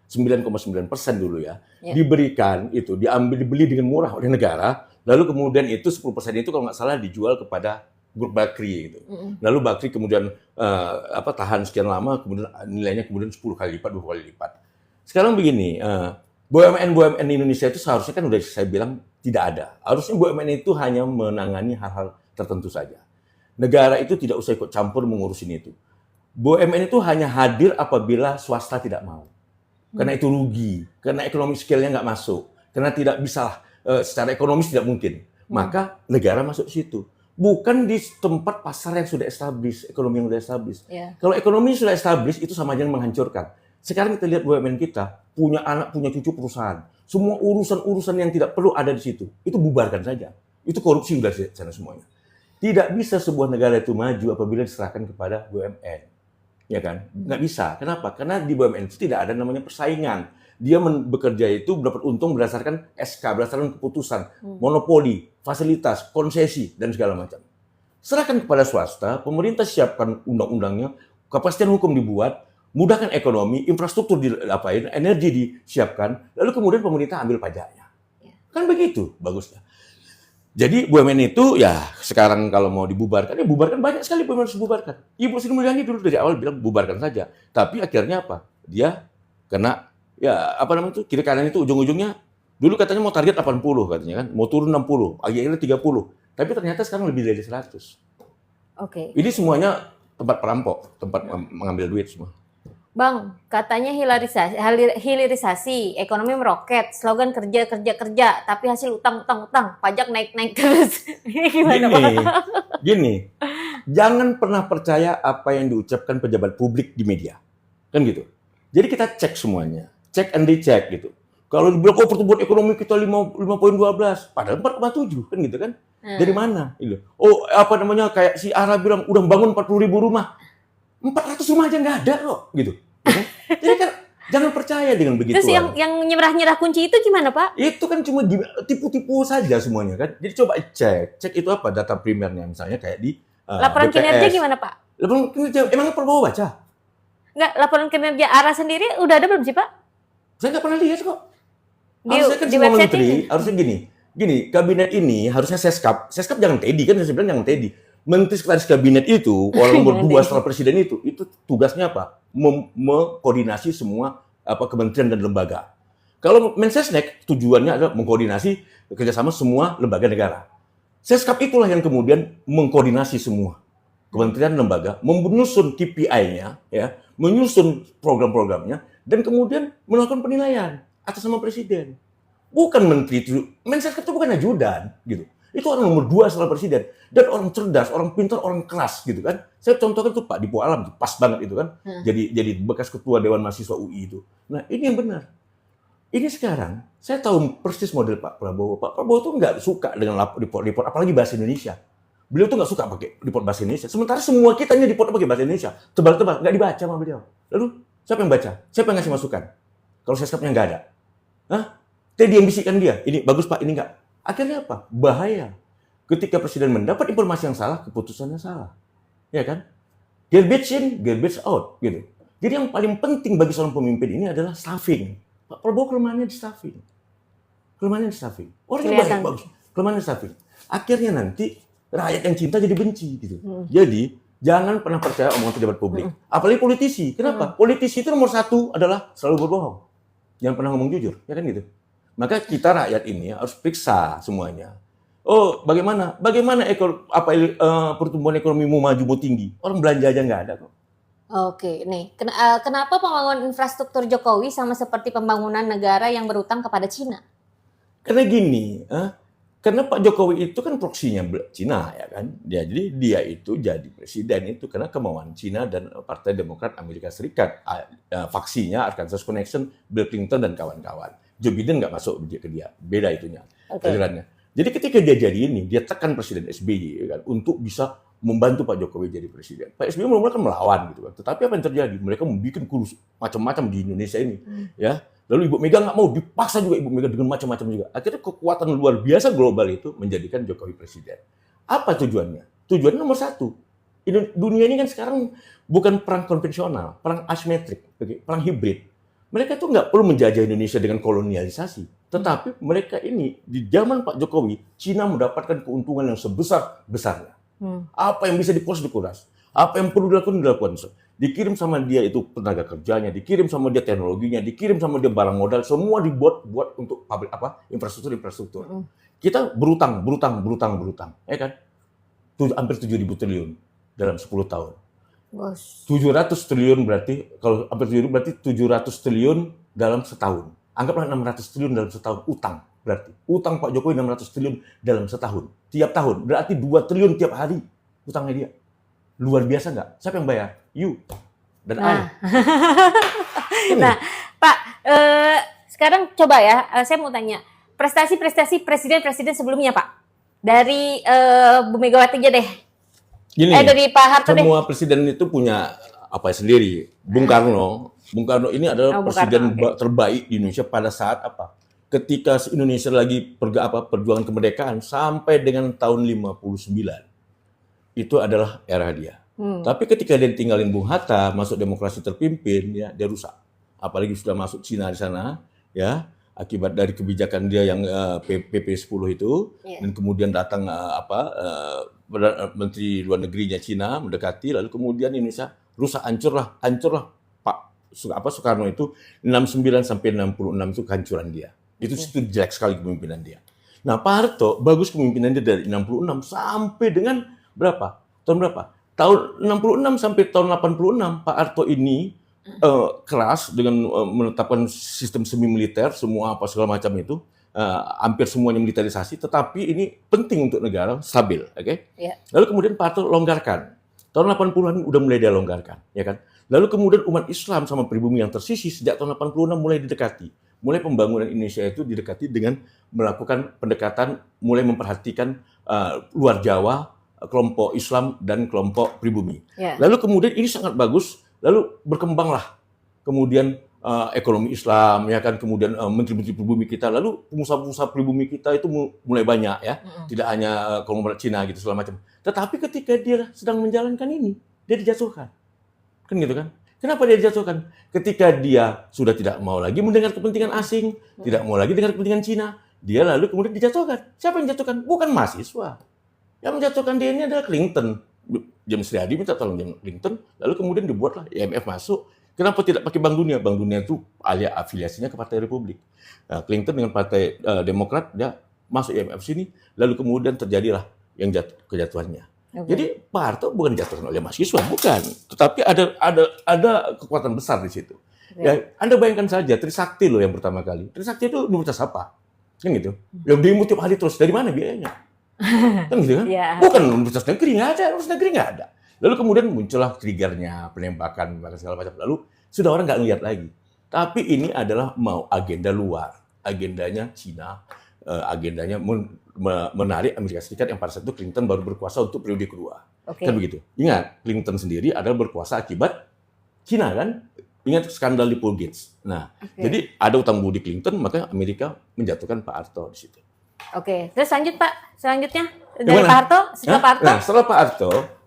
9,9% dulu ya, Ya. diberikan itu, dibeli dengan murah oleh negara, lalu kemudian itu 10% itu kalau nggak salah dijual kepada grup Bakri gitu. Lalu Bakri kemudian tahan sekian lama, kemudian nilainya kemudian 10 kali lipat, 20 kali lipat. Sekarang begini, BUMN Indonesia itu seharusnya kan udah saya bilang tidak ada. Harusnya BUMN itu hanya menangani hal-hal tertentu saja. Negara itu tidak usah ikut campur mengurusin itu. BUMN itu hanya hadir apabila swasta tidak mau. Karena itu rugi, karena ekonomi scale-nya nggak masuk, karena tidak bisa secara ekonomis tidak mungkin. Maka negara masuk ke situ. Bukan di tempat pasar yang sudah established, ekonomi yang sudah established. Ya. Kalau ekonomi sudah established, itu sama aja menghancurkan. Sekarang kita lihat BUMN kita, punya anak, punya cucu perusahaan. Semua urusan-urusan yang tidak perlu ada di situ, itu bubarkan saja. Itu korupsi udah di sana semuanya. Tidak bisa sebuah negara itu maju apabila diserahkan kepada BUMN. Ya kan? Nggak bisa. Kenapa? Karena di BUMN itu tidak ada namanya persaingan. Dia bekerja itu dapat untung berdasarkan SK, berdasarkan keputusan, monopoli, fasilitas, konsesi, dan segala macam. Serahkan kepada swasta, pemerintah siapkan undang-undangnya, kepastian hukum dibuat, mudahkan ekonomi, infrastruktur diapain, energi disiapkan, lalu kemudian pemerintah ambil pajaknya. Kan begitu bagusnya. Jadi BUMN itu ya sekarang kalau mau dibubarkan, ya bubarkan, banyak sekali BUMN harus dibubarkan. Ibu Sri Mulyani dulu dari awal bilang bubarkan saja. Tapi akhirnya apa? Dia kena ya apa namanya itu kiri kanan itu ujung-ujungnya dulu katanya mau target 80 katanya kan, mau turun 60, akhirnya 30. Tapi ternyata sekarang lebih dari 100. Oke. Ini semuanya tempat perampok, tempat mengambil duit semua. Bang, katanya hilirisasi, ekonomi meroket, slogan kerja, kerja, kerja, tapi hasil utang, pajak naik terus. Gimana Pak? Gini, jangan pernah percaya apa yang diucapkan pejabat publik di media. Kan gitu. Jadi kita cek semuanya, cek and recheck gitu. Kalau dibilang, pertumbuhan ekonomi kita 5,12, padahal 4,7, kan gitu kan. Dari mana? Gitu. Apa namanya, kayak si Ara bilang, udah bangun 40.000 rumah. 400 rumah aja nggak ada kok, gitu. Jadi kan jangan percaya dengan begitu. Terus yang nyerah kunci itu gimana Pak? Itu kan cuma tipu-tipu saja semuanya kan. Jadi coba cek itu apa data primernya misalnya kayak di laporan BPS. kinerja gimana Pak? Laporan kinerja emang perlu baca? Enggak, laporan kinerja ARA sendiri udah ada belum sih Pak? Saya nggak pernah lihat kok. Harusnya kan semua menteri, harusnya gini, kabinet ini harusnya Seskap jangan Teddy kan, saya bilang jangan Teddy. Menteri Sekretaris Kabinet itu, orang nomor 2 setelah Presiden itu tugasnya apa? Mengkoordinasi semua kementerian dan lembaga. Kalau Mensesnek tujuannya adalah mengkoordinasi kerjasama semua lembaga negara. Seskap itulah yang kemudian mengkoordinasi semua kementerian dan lembaga, menyusun KPI-nya, ya, menyusun program-programnya, dan kemudian melakukan penilaian atas nama Presiden. Bukan menteri itu, Mensesnek itu bukan ajudan, gitu. Itu orang nomor 2 setelah Presiden. Dan orang cerdas, orang pintar, orang keras gitu kan. Saya contohkan tuh Pak Dipo Alam, pas banget itu kan. Jadi bekas ketua Dewan Mahasiswa UI itu. Nah ini yang benar. Ini sekarang, saya tahu persis model Pak Prabowo. Pak Prabowo tuh nggak suka dengan report, apalagi bahasa Indonesia. Beliau tuh nggak suka pakai report bahasa Indonesia. Sementara semua kita ini report pakai bahasa Indonesia. Tebal-tebal, nggak dibaca sama beliau. Lalu siapa yang baca? Siapa yang ngasih masukan? Kalau Seskapnya nggak ada. Hah? Tadi yang bisikkan dia, ini bagus Pak, ini nggak. Akhirnya apa? Bahaya. Ketika Presiden mendapat informasi yang salah, keputusannya salah. Ya kan? Garbage in, garbage out. Gitu. Jadi yang paling penting bagi seorang pemimpin ini adalah staffing. Pak Prabowo kelemahannya di staffing. Orangnya baik, bagus. Kelemahannya di staffing. Akhirnya nanti rakyat yang cinta jadi benci. Gitu. Jadi jangan pernah percaya omongan pejabat publik. Apalagi politisi. Kenapa? Politisi itu nomor 1 adalah selalu berbohong. Jangan pernah ngomong jujur. Ya kan gitu. Maka kita rakyat ini harus periksa semuanya. Bagaimana pertumbuhan ekonomi mau maju, mau tinggi? Orang belanja aja nggak ada kok. Oke, nih kenapa pembangunan infrastruktur Jokowi sama seperti pembangunan negara yang berutang kepada Cina? Karena gini, karena Pak Jokowi itu kan proksinya Cina ya kan. Jadi dia itu jadi presiden itu karena kemauan Cina dan Partai Demokrat Amerika Serikat. Faksinya Arkansas Connection, Bill Clinton dan kawan-kawan. Joe Biden nggak masuk ke dia, beda itunya alirannya. Jadi ketika dia jadi ini, dia tekan Presiden SBY ya kan, untuk bisa membantu Pak Jokowi jadi presiden. Pak SBY mula-mula kan melawan gitu kan. Tetapi apa yang terjadi? Mereka membuat kurus macam-macam di Indonesia ini, ya. Lalu Ibu Mega nggak mau, dipaksa juga Ibu Mega dengan macam-macam juga. Akhirnya kekuatan luar biasa global itu menjadikan Jokowi presiden. Apa tujuannya? Tujuannya nomor satu. Dunia ini kan sekarang bukan perang konvensional, perang asimetrik, perang hibrid. Mereka tuh nggak perlu menjajah Indonesia dengan kolonialisasi. Tetapi mereka ini, di zaman Pak Jokowi, Cina mendapatkan keuntungan yang sebesar-besarnya. Apa yang bisa dikuras. Apa yang perlu dilakukan. Dikirim sama dia itu tenaga kerjanya, dikirim sama dia teknologinya, dikirim sama dia barang modal, semua dibuat untuk pabrik infrastruktur. Kita berutang, ya kan? Hampir 7.000 triliun dalam 10 tahun. 700 triliun berarti, kalau hampir 7.000 berarti 700 triliun dalam setahun. Anggaplah 600 triliun dalam setahun utang. Berarti utang Pak Jokowi 600 triliun dalam setahun. Tiap tahun, berarti 2 triliun tiap hari utangnya dia. Luar biasa nggak? Siapa yang bayar? You dan I. Nah, Pak, sekarang coba ya, saya mau tanya, prestasi-prestasi presiden-presiden sebelumnya, Pak. Dari Bu Megawati aja deh. Gini, dari Pak Harto deh. Semua presiden itu punya apa sendiri. Bung Karno ini adalah presiden terbaik di Indonesia pada saat apa? Ketika Indonesia lagi perjuangan kemerdekaan sampai dengan tahun 59. Itu adalah era dia. Tapi ketika dia tinggalin Bung Hatta, masuk demokrasi terpimpin, ya dia rusak. Apalagi sudah masuk Cina di sana, ya akibat dari kebijakan dia yang PP 10 itu, dan kemudian datang Menteri Luar Negerinya Cina mendekati, lalu kemudian Indonesia rusak, hancurlah Pak Soekarno itu 69 sampai 66 itu kehancuran dia. Itu jelek sekali kepemimpinan dia. Nah, Pak Harto bagus kepemimpinan dia dari 66 sampai dengan berapa? Tahun berapa? Tahun 66 sampai tahun 86 Pak Harto ini keras dengan menetapkan sistem semi militer, semua apa segala macam itu, hampir semuanya militerisasi, tetapi ini penting untuk negara stabil, oke? Lalu kemudian Pak Harto longgarkan. Tahun 80-an udah mulai dia longgarkan, ya kan? Lalu kemudian umat Islam sama pribumi yang tersisih sejak tahun 86 mulai didekati. Mulai pembangunan Indonesia itu didekati dengan melakukan pendekatan, mulai memperhatikan luar Jawa, kelompok Islam dan kelompok pribumi. Lalu kemudian ini sangat bagus, lalu berkembanglah kemudian ekonomi Islam, ya kan, kemudian menteri-menteri pribumi kita, lalu pengusaha-pengusaha pribumi kita itu mulai banyak ya, tidak hanya konglomerat Cina gitu segala macam. Tetapi ketika dia sedang menjalankan ini, dia dijatuhkan, kan gitu kan? Kenapa dia dijatuhkan? Ketika dia sudah tidak mau lagi mendengar kepentingan asing, tidak mau lagi dengar kepentingan Cina, dia lalu kemudian dijatuhkan. Siapa yang dijatuhkan? Bukan mahasiswa. Yang menjatuhkan dia ini adalah Clinton. James Riyadi minta tolong Clinton, lalu kemudian dibuatlah IMF masuk. Kenapa tidak pakai Bank Dunia? Bank Dunia itu afiliasinya ke Partai Republik. Nah, Clinton dengan Partai Demokrat dia masuk IMF sini, lalu kemudian terjadilah yang kejatuhannya. Jadi Pak Harto bukan dijatuhkan oleh mahasiswa, bukan. Tetapi ada kekuatan besar di situ. Ya, Anda bayangkan saja Trisakti loh yang pertama kali. Trisakti itu universitas apa? Kan gitu. Yang demo tiap hari terus, dari mana biayanya? Kan gitu kan? Bukan universitas negeri, nggak ada. Universitas negeri nggak ada. Lalu kemudian muncullah triggernya, penembakan segala macam. Lalu sudah orang nggak lihat lagi. Tapi ini adalah mau agenda luar. Agendanya Cina, agendanya menarik Amerika Serikat yang pada saat itu Clinton baru berkuasa untuk periode kedua. Kan begitu. Ingat, Clinton sendiri adalah berkuasa akibat Cina kan? Ingat skandal di Pool Gates. Nah, jadi ada utang budi Clinton, maka Amerika menjatuhkan Pak Harto di situ. Terus lanjut Pak, selanjutnya dari Pak Harto, setelah Pak Harto. Nah, setelah Pak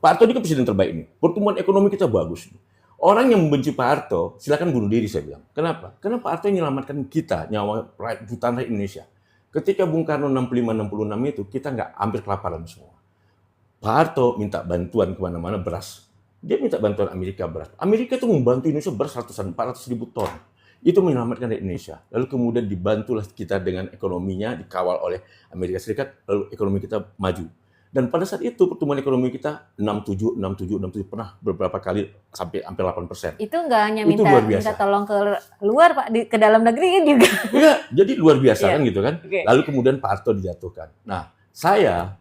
Harto ini kan presiden terbaik ini. Pertumbuhan ekonomi kita bagus. Orang yang membenci Pak Harto, silakan bunuh diri saya bilang. Kenapa? Karena Pak Harto menyelamatkan kita, nyawa jutaan rakyat Indonesia. Ketika Bung Karno 65-66 itu, kita nggak hampir kelaparan semua. Pak Harto minta bantuan kemana-mana beras. Dia minta bantuan Amerika beras. Amerika itu membantu Indonesia beras 400.000 ton. Itu menyelamatkan Indonesia. Lalu kemudian dibantulah kita dengan ekonominya, dikawal oleh Amerika Serikat, lalu ekonomi kita maju. Dan pada saat itu pertumbuhan ekonomi kita 67 pernah beberapa kali sampai hampir 8%. Itu nggak hanya Itu luar biasa. minta tolong ke luar Pak, ke dalam negeri kan juga. Iya, jadi luar biasa Iya. kan gitu kan. Oke. Lalu kemudian Pak Harto dijatuhkan. Nah, saya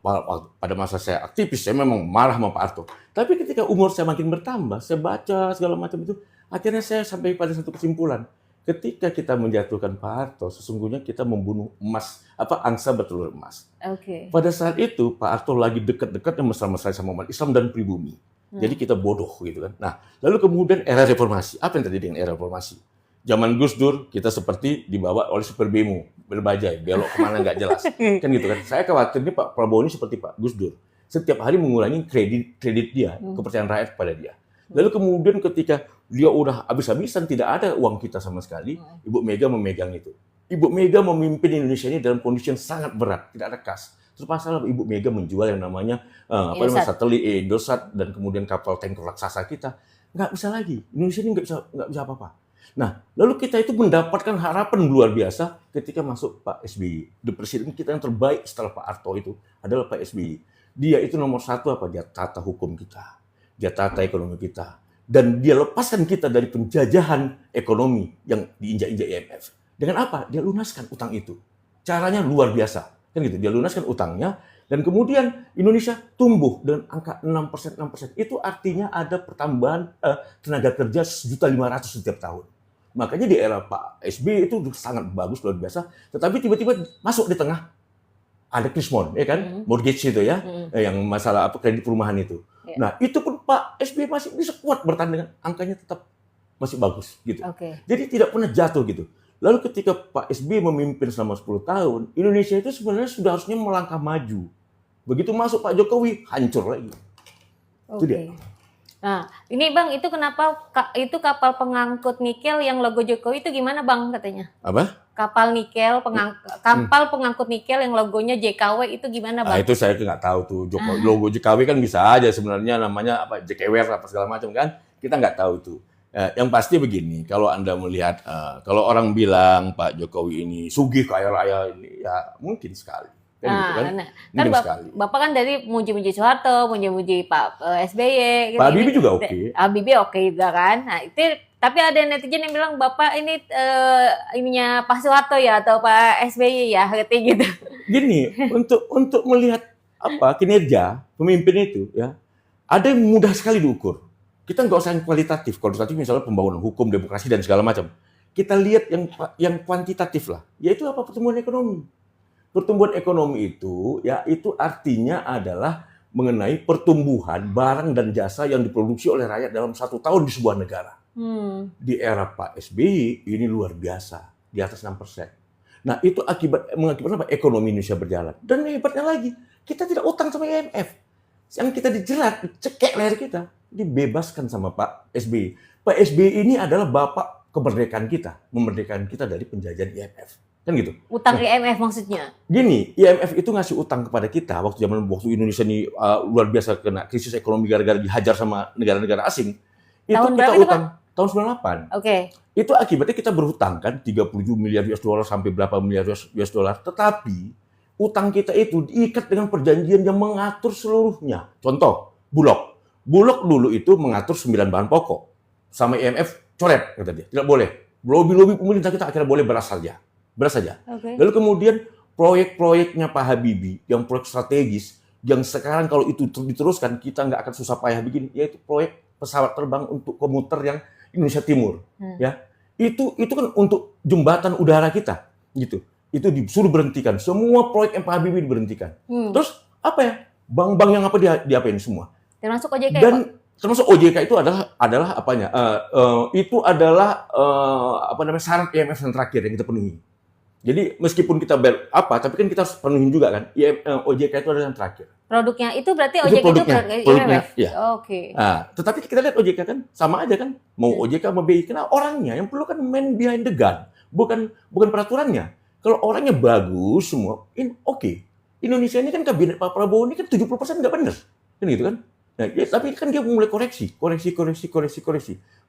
pada masa saya aktivis, saya memang marah sama Pak Harto. Tapi ketika umur saya makin bertambah, saya baca segala macam itu, akhirnya saya sampai pada satu kesimpulan. Ketika kita menjatuhkan Pak Harto, sesungguhnya kita membunuh emas, angsa bertelur emas. Oke. Pada saat itu Pak Harto lagi dekat-dekatnya mesra-mesra sama umat Islam dan pribumi. Jadi kita bodoh gitu kan. Nah, lalu kemudian era reformasi. Apa yang terjadi dengan era reformasi? Zaman Gus Dur kita seperti dibawa oleh super bemo, berbajai, belok kemana nggak jelas. Kan gitu kan. Saya khawatir ini Pak Prabowo ini seperti Pak Gus Dur. Setiap hari mengurangi kredit dia, kepercayaan rakyat kepada dia. Lalu kemudian ketika dia udah habis-habisan, tidak ada uang kita sama sekali, Ibu Mega memegang itu. Ibu Mega memimpin Indonesia ini dalam kondisi yang sangat berat, tidak ada kas. Terus masalah Ibu Mega menjual yang namanya satelit Indosat dan kemudian kapal tanker raksasa kita, nggak bisa lagi. Indonesia ini nggak bisa apa-apa. Nah, lalu kita itu mendapatkan harapan luar biasa ketika masuk Pak SBY. The Presiden kita yang terbaik setelah Pak Harto itu adalah Pak SBY. Dia itu nomor satu dia tata hukum kita, dia tata ekonomi kita, dan dia lepaskan kita dari penjajahan ekonomi yang diinjak-injak IMF. Dengan apa? Dia lunaskan utang itu. Caranya luar biasa, kan gitu. Dia lunaskan utangnya, dan kemudian Indonesia tumbuh dengan angka 6%. Itu artinya ada pertambahan tenaga kerja 1.500.000 setiap tahun. Makanya di era Pak SBY itu sangat bagus, luar biasa. Tetapi tiba-tiba masuk di tengah ada Krismon, ya kan, mortgage itu ya, yang masalah kredit perumahan itu. Nah, itu pun Pak SBY masih bisa kuat bertahan dengan angkanya tetap masih bagus gitu. Jadi tidak pernah jatuh gitu. Lalu ketika Pak SBY memimpin selama 10 tahun, Indonesia itu sebenarnya sudah harusnya melangkah maju. Begitu masuk Pak Jokowi, hancur lagi. Itu dia. Nah, ini Bang, itu kenapa itu kapal pengangkut nikel yang logo Jokowi itu gimana Bang katanya? Apa? Kapal nikel, kapal pengangkut nikel yang logonya JKW itu gimana Bang? Itu saya nggak tahu tuh. Logo JKW kan bisa aja sebenarnya namanya JKW apa segala macam kan. Kita nggak tahu itu. Yang pasti begini, kalau Anda melihat, kalau orang bilang Pak Jokowi ini sugih kaya raya ini, ya mungkin sekali. Kan Bapak kan dari muji-muji Soeharto, muji-muji Pak SBY. Pak Habibie juga oke. Habibie oke juga kan. Nah itu, tapi ada netizen yang bilang Bapak ini ininya Pak Soeharto ya atau Pak SBY ya, gitu. Gini, untuk melihat kinerja pemimpin itu ya, ada yang mudah sekali diukur. Kita nggak usah yang kualitatif. Kualitatif misalnya pembangunan hukum, demokrasi dan segala macam. Kita lihat yang kuantitatif lah, yaitu apa? Pertumbuhan ekonomi. Pertumbuhan ekonomi itu, ya itu artinya adalah mengenai pertumbuhan barang dan jasa yang diproduksi oleh rakyat dalam 1 tahun di sebuah negara. Di era Pak SBY ini luar biasa, di atas 6%. Nah itu mengakibatkan apa? Ekonomi Indonesia berjalan. Dan hebatnya lagi, kita tidak utang sama IMF. Yang kita dijerat, cekek leher kita, dibebaskan sama Pak SBY. Pak SBY ini adalah bapak kemerdekaan kita, memerdekakan kita dari penjajahan IMF. Kan gitu. Utang IMF maksudnya? Gini, IMF itu ngasih utang kepada kita waktu Indonesia ini luar biasa kena krisis ekonomi gara-gara dihajar sama negara-negara asing. Tahun itu berapa kita itu, utang Pak? tahun 98. Oke. Itu akibatnya kita berhutang kan 37 miliar US dollar sampai berapa miliar US dollar. Tetapi utang kita itu diikat dengan perjanjian yang mengatur seluruhnya. Contoh, Bulog. Bulog dulu itu mengatur 9 bahan pokok. Sama IMF coret kata dia. Tidak boleh. Lobby-lobby pemerintah kita akhirnya boleh beras saja. Lalu kemudian proyek-proyeknya Pak Habibie yang proyek strategis yang sekarang kalau itu diteruskan kita nggak akan susah payah begini, yaitu proyek pesawat terbang untuk komuter yang Indonesia Timur, ya itu kan untuk jembatan udara kita, gitu. Itu disuruh berhentikan, semua proyek Pak Habibie diberhentikan. Terus apa ya? Bank-bank yang apa diapain semua? Termasuk OJK. Dan termasuk OJK itu adalah apanya? Itu adalah syarat IMF yang terakhir yang kita penuhi. Jadi meskipun kita tapi kan kita harus penuhin juga kan. OJK itu adalah yang terakhir. Produknya itu berarti OJK itu produknya, ya. Oke. Nah, tetapi kita lihat OJK kan sama aja kan. Mau OJK mau BI, karena orangnya yang perlu kan man behind the gun, bukan peraturannya. Kalau orangnya bagus semua, oke. Indonesia ini kan kabinet Pak Prabowo ini kan 70% nggak benar. Kan gitu kan. Nah, tapi kan dia mulai koreksi.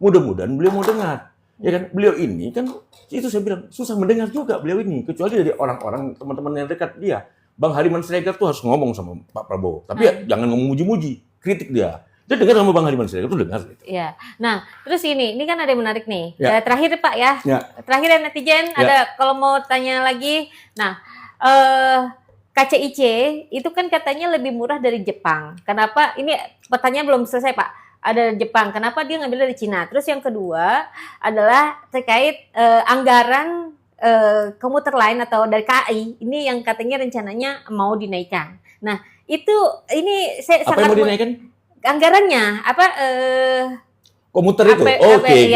Mudah-mudahan beliau mau dengar. Ya kan, beliau ini kan, itu saya bilang, susah mendengar juga beliau ini. Kecuali dari orang-orang, teman-teman yang dekat dia. Bang Hariman Siregar tuh harus ngomong sama Pak Prabowo. Tapi ya jangan ngomong muji-muji, kritik dia. Dia dengar sama Bang Hariman Siregar tuh dengar. Gitu. Ya. Nah, terus ini kan ada yang menarik nih. Ya. Terakhir Pak ya. Terakhir ya netizen, ada kalau mau tanya lagi. Nah, KCIC itu kan katanya lebih murah dari Jepang. Kenapa? Ini pertanyaan belum selesai Pak. Ada Jepang. Kenapa dia ngambil dari Cina? Terus yang kedua adalah terkait anggaran komuter lain atau dari KAI. Ini yang katanya rencananya mau dinaikkan. Nah, ini saya apa sangat yang mau dinaikkan? Anggarannya Komuter itu. Oke.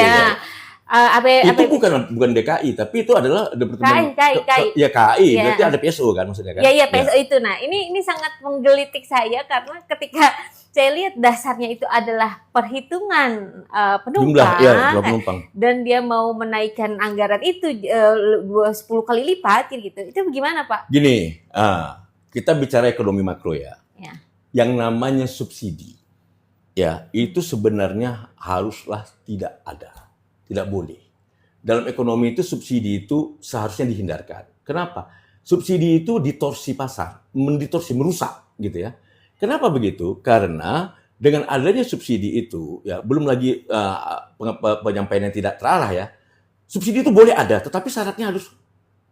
Itu bukan DKI, tapi itu adalah departemen KAI. Ya KAI, Ya. berarti ada PSO kan maksudnya kan? Iya PSO itu. Nah, ini sangat menggelitik saya karena ketika saya lihat dasarnya itu adalah perhitungan penumpang, jumlah penumpang. Dan dia mau menaikkan anggaran itu 10 kali lipat gitu. Itu bagaimana Pak? Gini, kita bicara ekonomi makro ya. Yang namanya subsidi. Ya, itu sebenarnya haruslah tidak ada. Tidak boleh. Dalam ekonomi itu subsidi itu seharusnya dihindarkan. Kenapa? Subsidi itu distorsi pasar, merusak gitu ya. Kenapa begitu? Karena dengan adanya subsidi itu ya belum lagi penyampaian yang tidak terarah ya. Subsidi itu boleh ada, tetapi syaratnya harus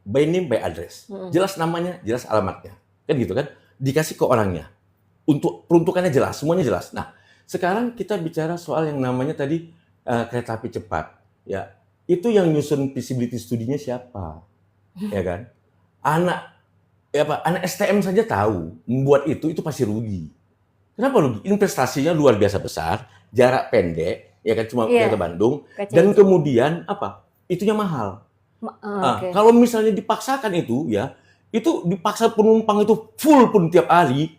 by name by address. Jelas namanya, jelas alamatnya. Kan gitu kan? Dikasih ke orangnya. Untuk peruntukannya jelas, semuanya jelas. Nah, sekarang kita bicara soal yang namanya tadi kereta api cepat, ya itu yang nyusun feasibility studinya siapa, ya kan? Anak STM saja tahu membuat itu pasti rugi. Kenapa rugi? Investasinya luar biasa besar, jarak pendek, ya kan cuma kereta Bandung, dan kemudian itunya mahal. Kalau misalnya dipaksakan itu dipaksa penumpang itu full tiap hari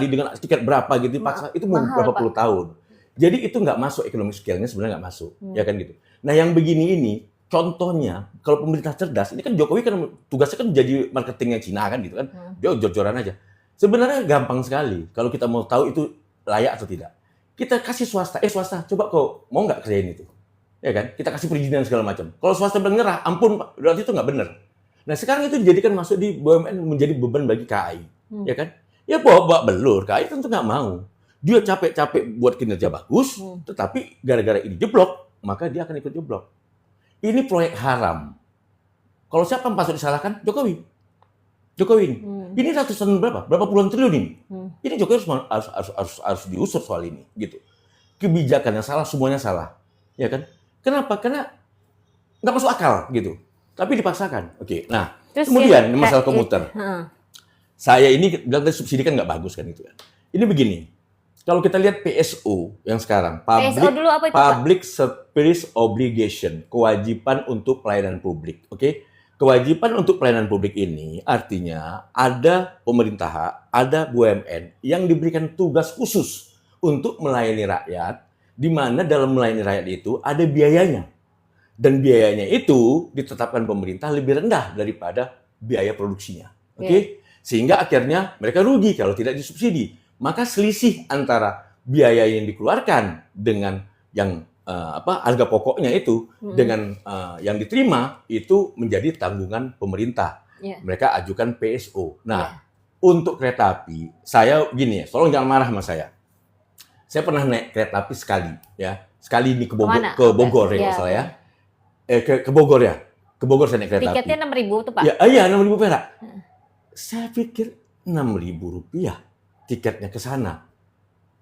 dengan tiket berapa gitu dipaksa itu mau berapa puluh tahun. Jadi itu nggak masuk ekonomi scale-nya sebenarnya nggak masuk, ya kan gitu. Nah yang begini ini contohnya kalau pemerintah cerdas ini kan Jokowi kan tugasnya kan jadi marketingnya Cina kan gitu kan, dia jor-joran aja. Sebenarnya gampang sekali kalau kita mau tahu itu layak atau tidak. Kita kasih swasta, coba kau mau nggak kerjain itu, ya kan? Kita kasih perizinan segala macam. Kalau swasta bilang nyerah, ampun Pak, berarti itu nggak benar. Nah sekarang itu dijadikan masuk di BUMN menjadi beban bagi KAI, ya kan? Ya bawa belur, KAI tentu nggak mau. Dia capek-capek buat kinerja bagus, tetapi gara-gara ini jeblok, maka dia akan ikut jeblok. Ini proyek haram. Kalau siapa yang patut disalahkan? Jokowi ini. Ini ratusan berapa puluhan triliun ini. Ini Jokowi harus diusut soal ini, gitu. Kebijakannya salah, semuanya salah, ya kan? Kenapa? Karena nggak masuk akal, gitu. Tapi dipaksakan. Oke. Nah, terus kemudian masalah komuter. Saya ini bilang tadi subsidi kan nggak bagus kan itu kan. Ini begini. Kalau kita lihat PSO yang sekarang, Public Service Obligation, kewajiban untuk pelayanan publik. Oke. Kewajiban untuk pelayanan publik ini artinya ada pemerintah, ada BUMN yang diberikan tugas khusus untuk melayani rakyat, di mana dalam melayani rakyat itu ada biayanya. Dan biayanya itu ditetapkan pemerintah lebih rendah daripada biaya produksinya. Oke? Sehingga akhirnya mereka rugi kalau tidak disubsidi. Maka selisih antara biaya yang dikeluarkan dengan yang harga pokoknya itu dengan yang diterima itu menjadi tanggungan pemerintah. Mereka ajukan PSO. Nah, untuk kereta api, saya gini ya, tolong jangan marah sama saya. Saya pernah naik kereta api sekali, ya. Sekali ini ke Bogor ya, kalau salah ya. Ke Bogor ya. Ke Bogor saya naik kereta api. Tiketnya 6.000 tuh Pak? Iya 6.000 perak. Saya pikir 6.000 rupiah tiketnya ke sana.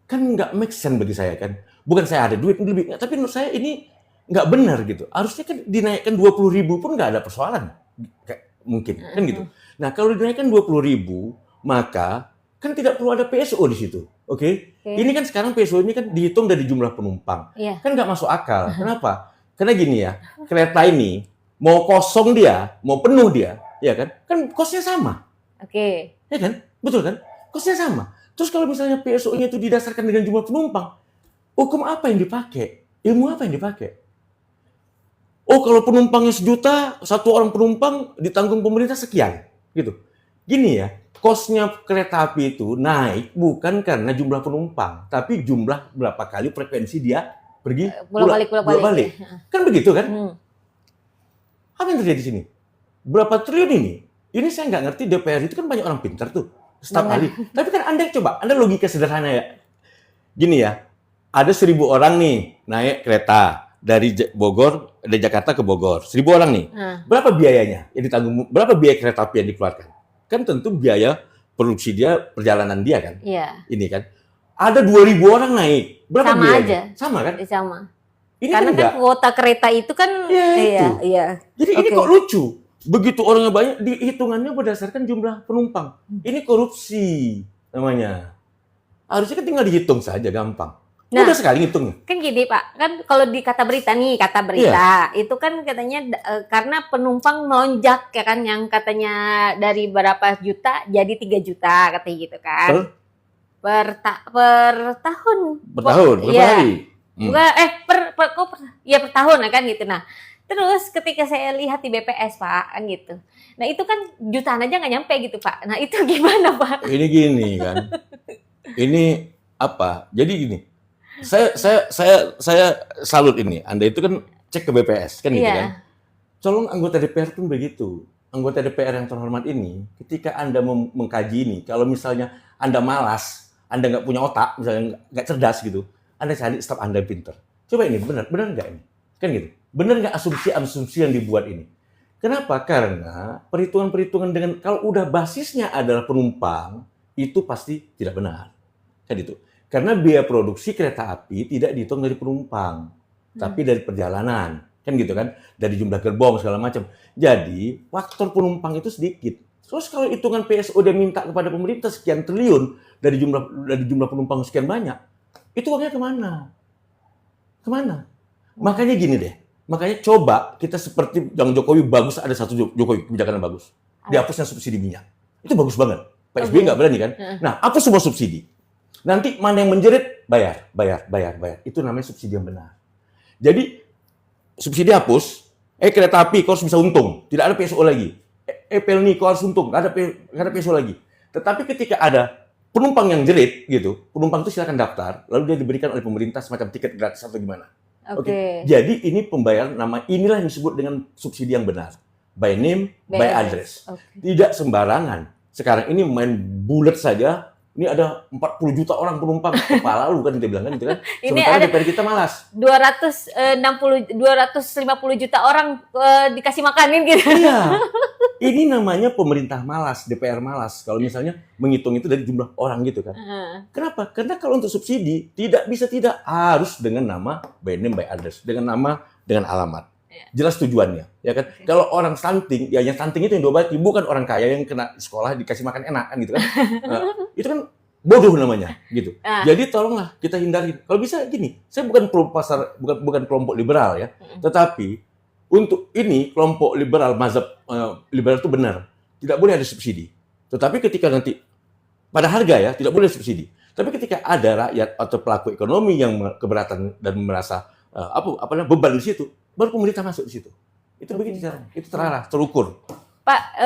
Kan nggak make sense bagi saya kan. Bukan saya ada duit lebih, tapi menurut saya ini nggak benar gitu. Harusnya kan dinaikkan 20.000 pun nggak ada persoalan. Mungkin, kan gitu. Nah kalau dinaikkan 20.000, maka kan tidak perlu ada PSO di situ. Oke? Ini kan sekarang PSO ini kan dihitung dari jumlah penumpang. Kan nggak masuk akal. Kenapa? Karena gini ya, kereta ini mau kosong dia, mau penuh dia, ya kan? Kan kosnya sama. Ya kan? Betul kan? Kosnya sama. Terus kalau misalnya PSO-nya itu didasarkan dengan jumlah penumpang, hukum apa yang dipakai? Ilmu apa yang dipakai? Oh, kalau penumpangnya 1 juta, satu orang penumpang ditanggung pemerintah sekian, gitu. Gini ya, kosnya kereta api itu naik bukan karena jumlah penumpang, tapi jumlah berapa kali frekuensi dia pergi bolak-balik. Kan begitu kan? Apa yang terjadi di sini? Berapa triliun ini Ini saya nggak ngerti DPR itu kan banyak orang pintar tuh, staf Benar. ahli. Tapi kan Anda logika sederhana ya. Gini ya, ada 1.000 orang nih naik kereta dari Bogor, dari Jakarta ke Bogor. 1.000 orang nih. Nah, Berapa biayanya yang ditanggung? Berapa biaya kereta api yang dikeluarkan? Kan tentu biaya produksi dia, perjalanan dia kan. iya, Ini kan. Ada 2.000 orang naik. Berapa sama biayanya? aja. Sama kan? Sama. Ini Karena kan kan enggak. kuota kereta itu kan, Ya, iya, itu. iya. Jadi ini Oke. kok lucu. Begitu orangnya banyak, dihitungannya berdasarkan jumlah penumpang. Ini korupsi namanya. Harusnya kan tinggal dihitung saja, gampang. Nah, Udah sekali ngitungnya. kan gini Pak, kan kalau di kata berita nih, kata berita itu kan katanya karena penumpang melonjak ya kan, yang katanya dari berapa juta jadi 3 juta katanya gitu kan. Per tahun. Per tahun, berapa Iya. hari? Bukan, per tahun ya kan gitu. Nah, terus ketika saya lihat di BPS Pak kan gitu. Nah, itu kan jutaan aja nggak nyampe gitu Pak. Nah, itu gimana Pak? Ini gini kan. Ini apa? Jadi gini. Saya salut ini. Anda itu kan cek ke BPS kan gitu Iya. kan. Tolong anggota DPR pun begitu. Anggota DPR yang terhormat ini, ketika Anda mengkaji ini, kalau misalnya Anda malas, Anda nggak punya otak, misalnya nggak cerdas gitu, Anda cari staf Anda yang pinter. Coba ini benar nggak ini? Kan gitu. Benar nggak asumsi yang dibuat ini? Kenapa? Karena perhitungan-perhitungan dengan kalau udah basisnya adalah penumpang, itu pasti tidak benar. Kan itu. Karena biaya produksi kereta api tidak dihitung dari penumpang, tapi dari perjalanan. Kan gitu kan? Dari jumlah gerbong segala macam. Jadi, faktor penumpang itu sedikit. Terus kalau hitungan PSO dia minta kepada pemerintah sekian triliun dari jumlah penumpang sekian banyak, itu uangnya kemana? Kemana? Makanya gini deh. Makanya coba kita seperti yang Jokowi bagus, ada satu Jokowi kebijakan yang bagus. Dihapusnya subsidi minyak. Itu bagus banget. Pak SBY nggak berani kan? Nah, hapus semua subsidi. Nanti mana yang menjerit, bayar. Itu namanya subsidi yang benar. Jadi, subsidi hapus, kereta api kau harus bisa untung. Tidak ada PSO lagi. Pelni kau harus untung. Nggak ada PSO lagi. Tetapi ketika ada penumpang yang jerit, gitu, penumpang itu silakan daftar, lalu dia diberikan oleh pemerintah semacam tiket gratis atau gimana. Oke. Jadi ini pembayaran inilah yang disebut dengan subsidi yang benar. By name, by address. Tidak sembarangan. Sekarang ini main bulat saja. Ini ada 40 juta orang penumpang. Kepala lu kan kita bilang kan gitu kan. Sementara DPR kita malas. 250 juta orang dikasih makanin gitu. Iya. Ini namanya pemerintah malas, DPR malas. Kalau misalnya menghitung itu dari jumlah orang gitu kan. Kenapa? Karena kalau untuk subsidi tidak harus dengan nama, by name, by address, dengan nama, dengan alamat. Jelas tujuannya, ya kan? Kalau orang stunting, ya yang stunting itu yang diobati, bukan orang kaya yang kena sekolah dikasih makan enak kan gitu kan. Itu kan bodoh namanya gitu. Jadi tolonglah kita hindari. Kalau bisa gini, saya bukan bukan kelompok liberal ya, tetapi untuk ini kelompok liberal, mazhab liberal itu benar. Tidak boleh ada subsidi. Tetapi ketika nanti pada harga ya, tidak boleh subsidi. Tapi ketika ada rakyat atau pelaku ekonomi yang keberatan dan merasa beban di situ, baru pemerintah masuk di situ. Itu begitu caranya. Itu terarah, terukur. Pak,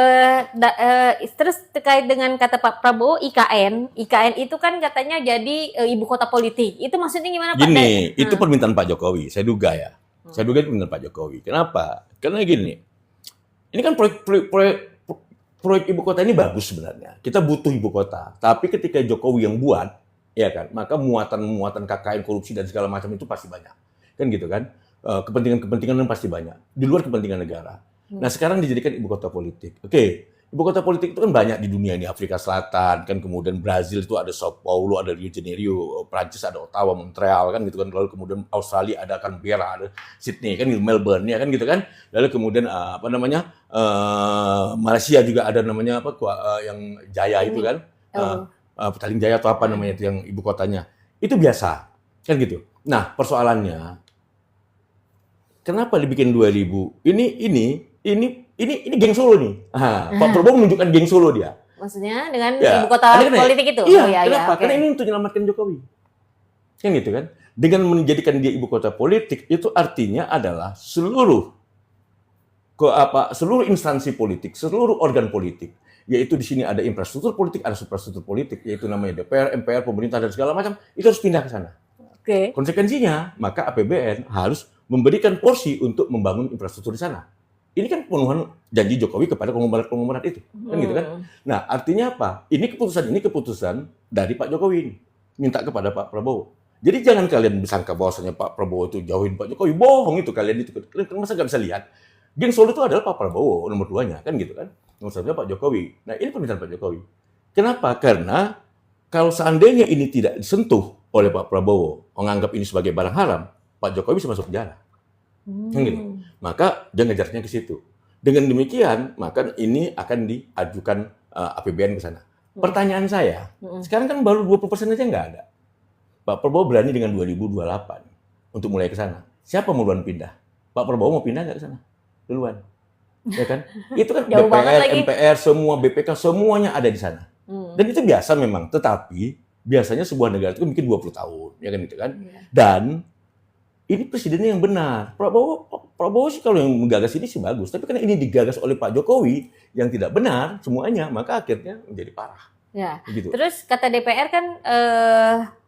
terus terkait dengan kata Pak Prabowo IKN itu kan katanya jadi ibu kota politik. Itu maksudnya gimana Pak? Gini, itu permintaan Pak Jokowi, saya duga ya. Saya duga itu permintaan Pak Jokowi. Kenapa? Karena gini, ini kan proyek ibu kota ini bagus sebenarnya. Kita butuh ibu kota. Tapi ketika Jokowi yang buat, ya kan, maka muatan KKN, korupsi dan segala macam itu pasti banyak. Kan gitu kan? Kepentingan-kepentingan yang pasti banyak. Di luar kepentingan negara. Nah sekarang dijadikan ibu kota politik. Oke, ibu kota politik itu kan banyak di dunia ini. Afrika Selatan, kan kemudian Brazil itu ada Sao Paulo, ada Rio de Janeiro, Prancis ada Ottawa, Montreal, kan gitu kan. Lalu kemudian Australia ada Canberra, ada Sydney, kan gitu, Melbourne, ya kan gitu kan. Lalu kemudian Malaysia juga ada namanya yang Jaya itu kan. Petaling Jaya atau apa namanya itu yang ibu kotanya. Itu biasa, kan gitu. Nah persoalannya, kenapa dibikin 2000? Ini geng Solo nih. Pak Prabowo menunjukkan geng Solo dia. Maksudnya dengan ibu kota politik itu? Iya, kenapa? Karena ini untuk menyelamatkan Jokowi. Kan gitu kan? Dengan menjadikan dia ibu kota politik, itu artinya adalah seluruh instansi politik, seluruh organ politik, yaitu di sini ada infrastruktur politik, ada suprastruktur politik, yaitu namanya DPR, MPR, pemerintah, dan segala macam, itu harus pindah ke sana. Konsekuensinya, maka APBN harus memberikan porsi untuk membangun infrastruktur di sana. Ini kan pemenuhan janji Jokowi kepada konglomerat itu, kan gitu kan? Nah, artinya apa? Ini keputusan dari Pak Jokowi ini, minta kepada Pak Prabowo. Jadi jangan kalian disangka bahwasanya Pak Prabowo itu jauhin Pak Jokowi, bohong itu kalian itu. Kalian masa nggak bisa lihat? Geng Solo itu adalah Pak Prabowo nomor 2-nya, kan gitu kan? Nomor 1-nya Pak Jokowi. Nah, ini permintaan Pak Jokowi. Kenapa? Karena kalau seandainya ini tidak disentuh oleh Pak Prabowo, menganggap ini sebagai barang haram, Pak Jokowi bisa masuk penjara. Kan gitu. Maka dia ngejarnya ke situ. Dengan demikian, maka ini akan diajukan APBN ke sana. Pertanyaan saya, sekarang kan baru 20% aja nggak ada. Pak Prabowo berani dengan 2028 untuk mulai ke sana. Siapa mau duluan pindah? Pak Prabowo mau pindah nggak ke sana? Duluan. Ya kan? Itu kan Jauh banget DPR, lagi. MPR, semua BPK, semuanya ada di sana. Dan itu biasa memang, tetapi biasanya sebuah negara itu mungkin 20 tahun, ya kan gitu kan? Dan ini presidennya yang benar. Prabowo sih kalau yang menggagas ini sih bagus, tapi karena ini digagas oleh Pak Jokowi yang tidak benar semuanya, maka akhirnya menjadi parah. Ya. Begitu. Terus kata DPR kan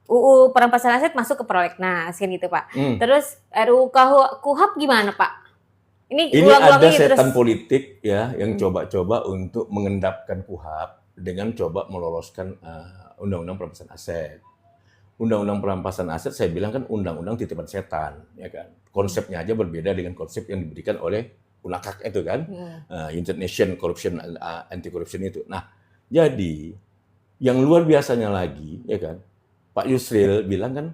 UU perampasan aset masuk ke prolegnas kan gitu Pak. Terus RUU KUHP gimana Pak? Ini ada ulang-ulangi setan terus. politik ya yang coba-coba untuk mengendapkan KUHP dengan coba meloloskan undang-undang perampasan aset. Undang-undang perampasan aset saya bilang kan undang-undang titipan setan, ya kan. Konsepnya aja berbeda dengan konsep yang diberikan oleh UNACAC itu kan, United Nations Corruption Anti Corruption itu. Nah, jadi yang luar biasanya lagi, ya kan, Pak Yusril bilang kan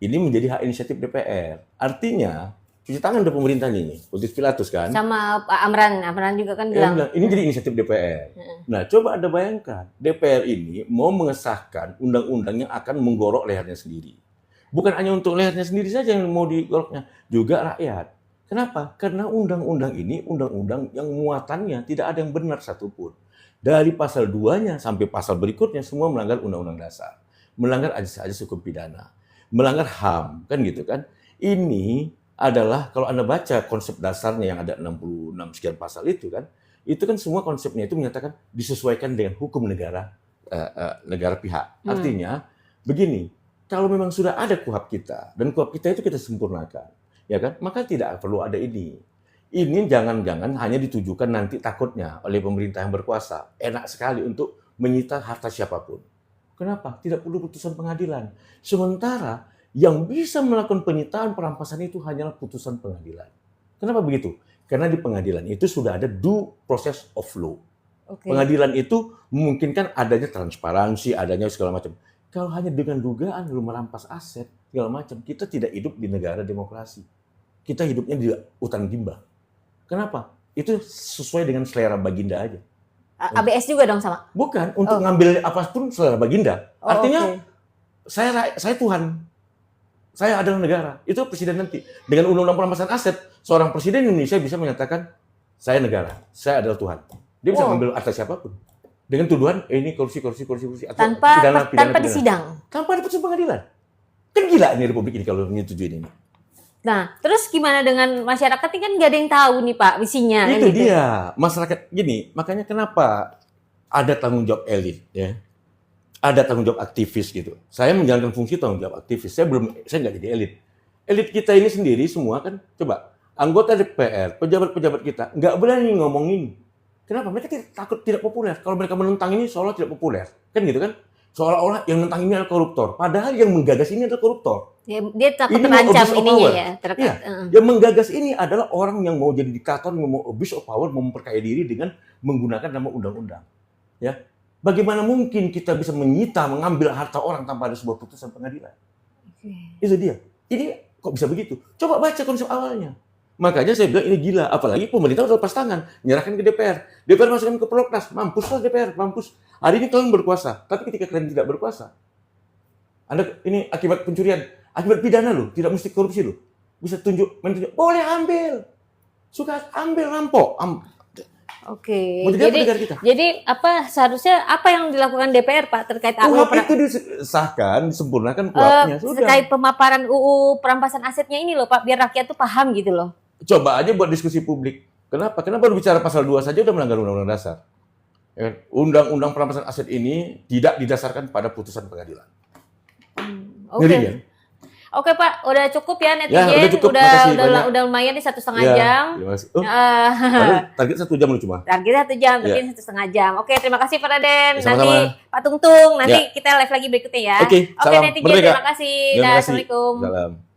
ini menjadi hak inisiatif DPR. Artinya cuci tangan dari pemerintah ini, Pontius Pilatus kan. Sama Pak Amran juga kan Yang bilang. bilang, ini jadi inisiatif DPR. Nah, coba Anda bayangkan, DPR ini mau mengesahkan undang-undang yang akan menggorok lehernya sendiri. Bukan hanya untuk lehernya sendiri saja yang mau digoroknya, juga rakyat. Kenapa? Karena undang-undang ini undang-undang yang muatannya tidak ada yang benar satupun. Dari pasal 2-nya sampai pasal berikutnya semua melanggar undang-undang dasar. Melanggar azas hukum pidana. Melanggar HAM, kan gitu kan. Ini adalah kalau Anda baca konsep dasarnya yang ada 66 sekian pasal itu kan semua konsepnya itu menyatakan disesuaikan dengan hukum negara negara pihak. Artinya begini, kalau memang sudah ada KUHP kita dan KUHP kita itu kita sempurnakan, ya kan? Maka tidak perlu ada ini. Ini jangan-jangan hanya ditujukan nanti takutnya oleh pemerintah yang berkuasa, enak sekali untuk menyita harta siapapun. Kenapa? Tidak perlu putusan pengadilan. Sementara yang bisa melakukan penyitaan perampasan itu hanyalah putusan pengadilan. Kenapa begitu? Karena di pengadilan itu sudah ada due process of law. Pengadilan itu memungkinkan adanya transparansi, adanya segala macam. Kalau hanya dengan dugaan lu merampas aset, segala macam, kita tidak hidup di negara demokrasi. Kita hidupnya di hutan rimba. Kenapa? Itu sesuai dengan selera Baginda aja. ABS juga dong sama? Bukan, untuk ngambil apapun selera Baginda. Artinya, saya Tuhan. Saya adalah negara. Itu presiden nanti. Dengan undang-undang perampasan aset, seorang presiden Indonesia bisa menyatakan, saya negara, saya adalah Tuhan. Dia bisa mengambil harta siapapun. Dengan tuduhan, ini korupsi. Atau tanpa disidang. Tanpa ada putusan pengadilan. Kan gila ini Republik ini kalau menyetujuin ini. Nah, terus gimana dengan masyarakat ini kan nggak ada yang tahu nih Pak visinya. Itu kan gitu. dia. Masyarakat gini, makanya kenapa ada tanggung jawab elit ya. Ada tanggung jawab aktivis gitu. Saya menjalankan fungsi tanggung jawab aktivis. Saya nggak jadi elit. Elit kita ini sendiri semua kan, coba anggota DPR, pejabat-pejabat kita nggak berani ngomongin. Kenapa? Mereka takut tidak populer. Kalau mereka menentang ini seolah tidak populer, kan gitu kan? Seolah-olah yang menentang ini adalah koruptor. Padahal yang menggagas ini adalah koruptor. Ya, dia takut Ini terancam mau abuse of ininya power. ya. Iya. Yang menggagas ini adalah orang yang mau jadi diktator, yang mau abuse of power, mau memperkaya diri dengan menggunakan nama undang-undang. Ya. Bagaimana mungkin kita bisa menyita, mengambil harta orang tanpa ada sebuah putusan pengadilan? Itu dia. Ini kok bisa begitu? Coba baca konsep awalnya. Makanya saya bilang ini gila. Apalagi pemerintah udah lepas tangan, menyerahkan ke DPR. DPR masukkan ke prolegnas. Mampuslah DPR, mampus. Hari ini kalian berkuasa. Tapi ketika kalian tidak berkuasa, Anda ini akibat pencurian, akibat pidana loh, tidak mesti korupsi loh. Bisa menunjuk, boleh ambil. Suka ambil, rampok. Oke. Mau jadi apa negara kita? Jadi seharusnya apa yang dilakukan DPR Pak terkait KUHP itu disahkan, disempurnakan KUHP-nya sudah. terkait pemaparan UU perampasan asetnya ini loh Pak, biar rakyat tuh paham gitu loh. Coba aja buat diskusi publik. Kenapa? Kenapa baru bicara pasal 2 saja udah melanggar undang-undang dasar? Ya, Undang-undang perampasan aset ini tidak didasarkan pada putusan pengadilan. Ngeri kan? Oke Pak, udah cukup ya Ya, netizen. udah cukup. Makasih banyak. Udah lumayan nih 1,5 Ya, jam. terima kasih. Oh, Eh, padahal target 1 jam lu cuma. Target 1 jam, Ya. tapi 1,5 jam. Oke, terima kasih Pak Raden. Ya, Nanti sama-sama. Pak Tungtung, nanti Ya. kita live lagi berikutnya ya. Oke, Oke salam netizen, merdeka. terima kasih. Terima Dah, kasih. Assalamualaikum. Salam.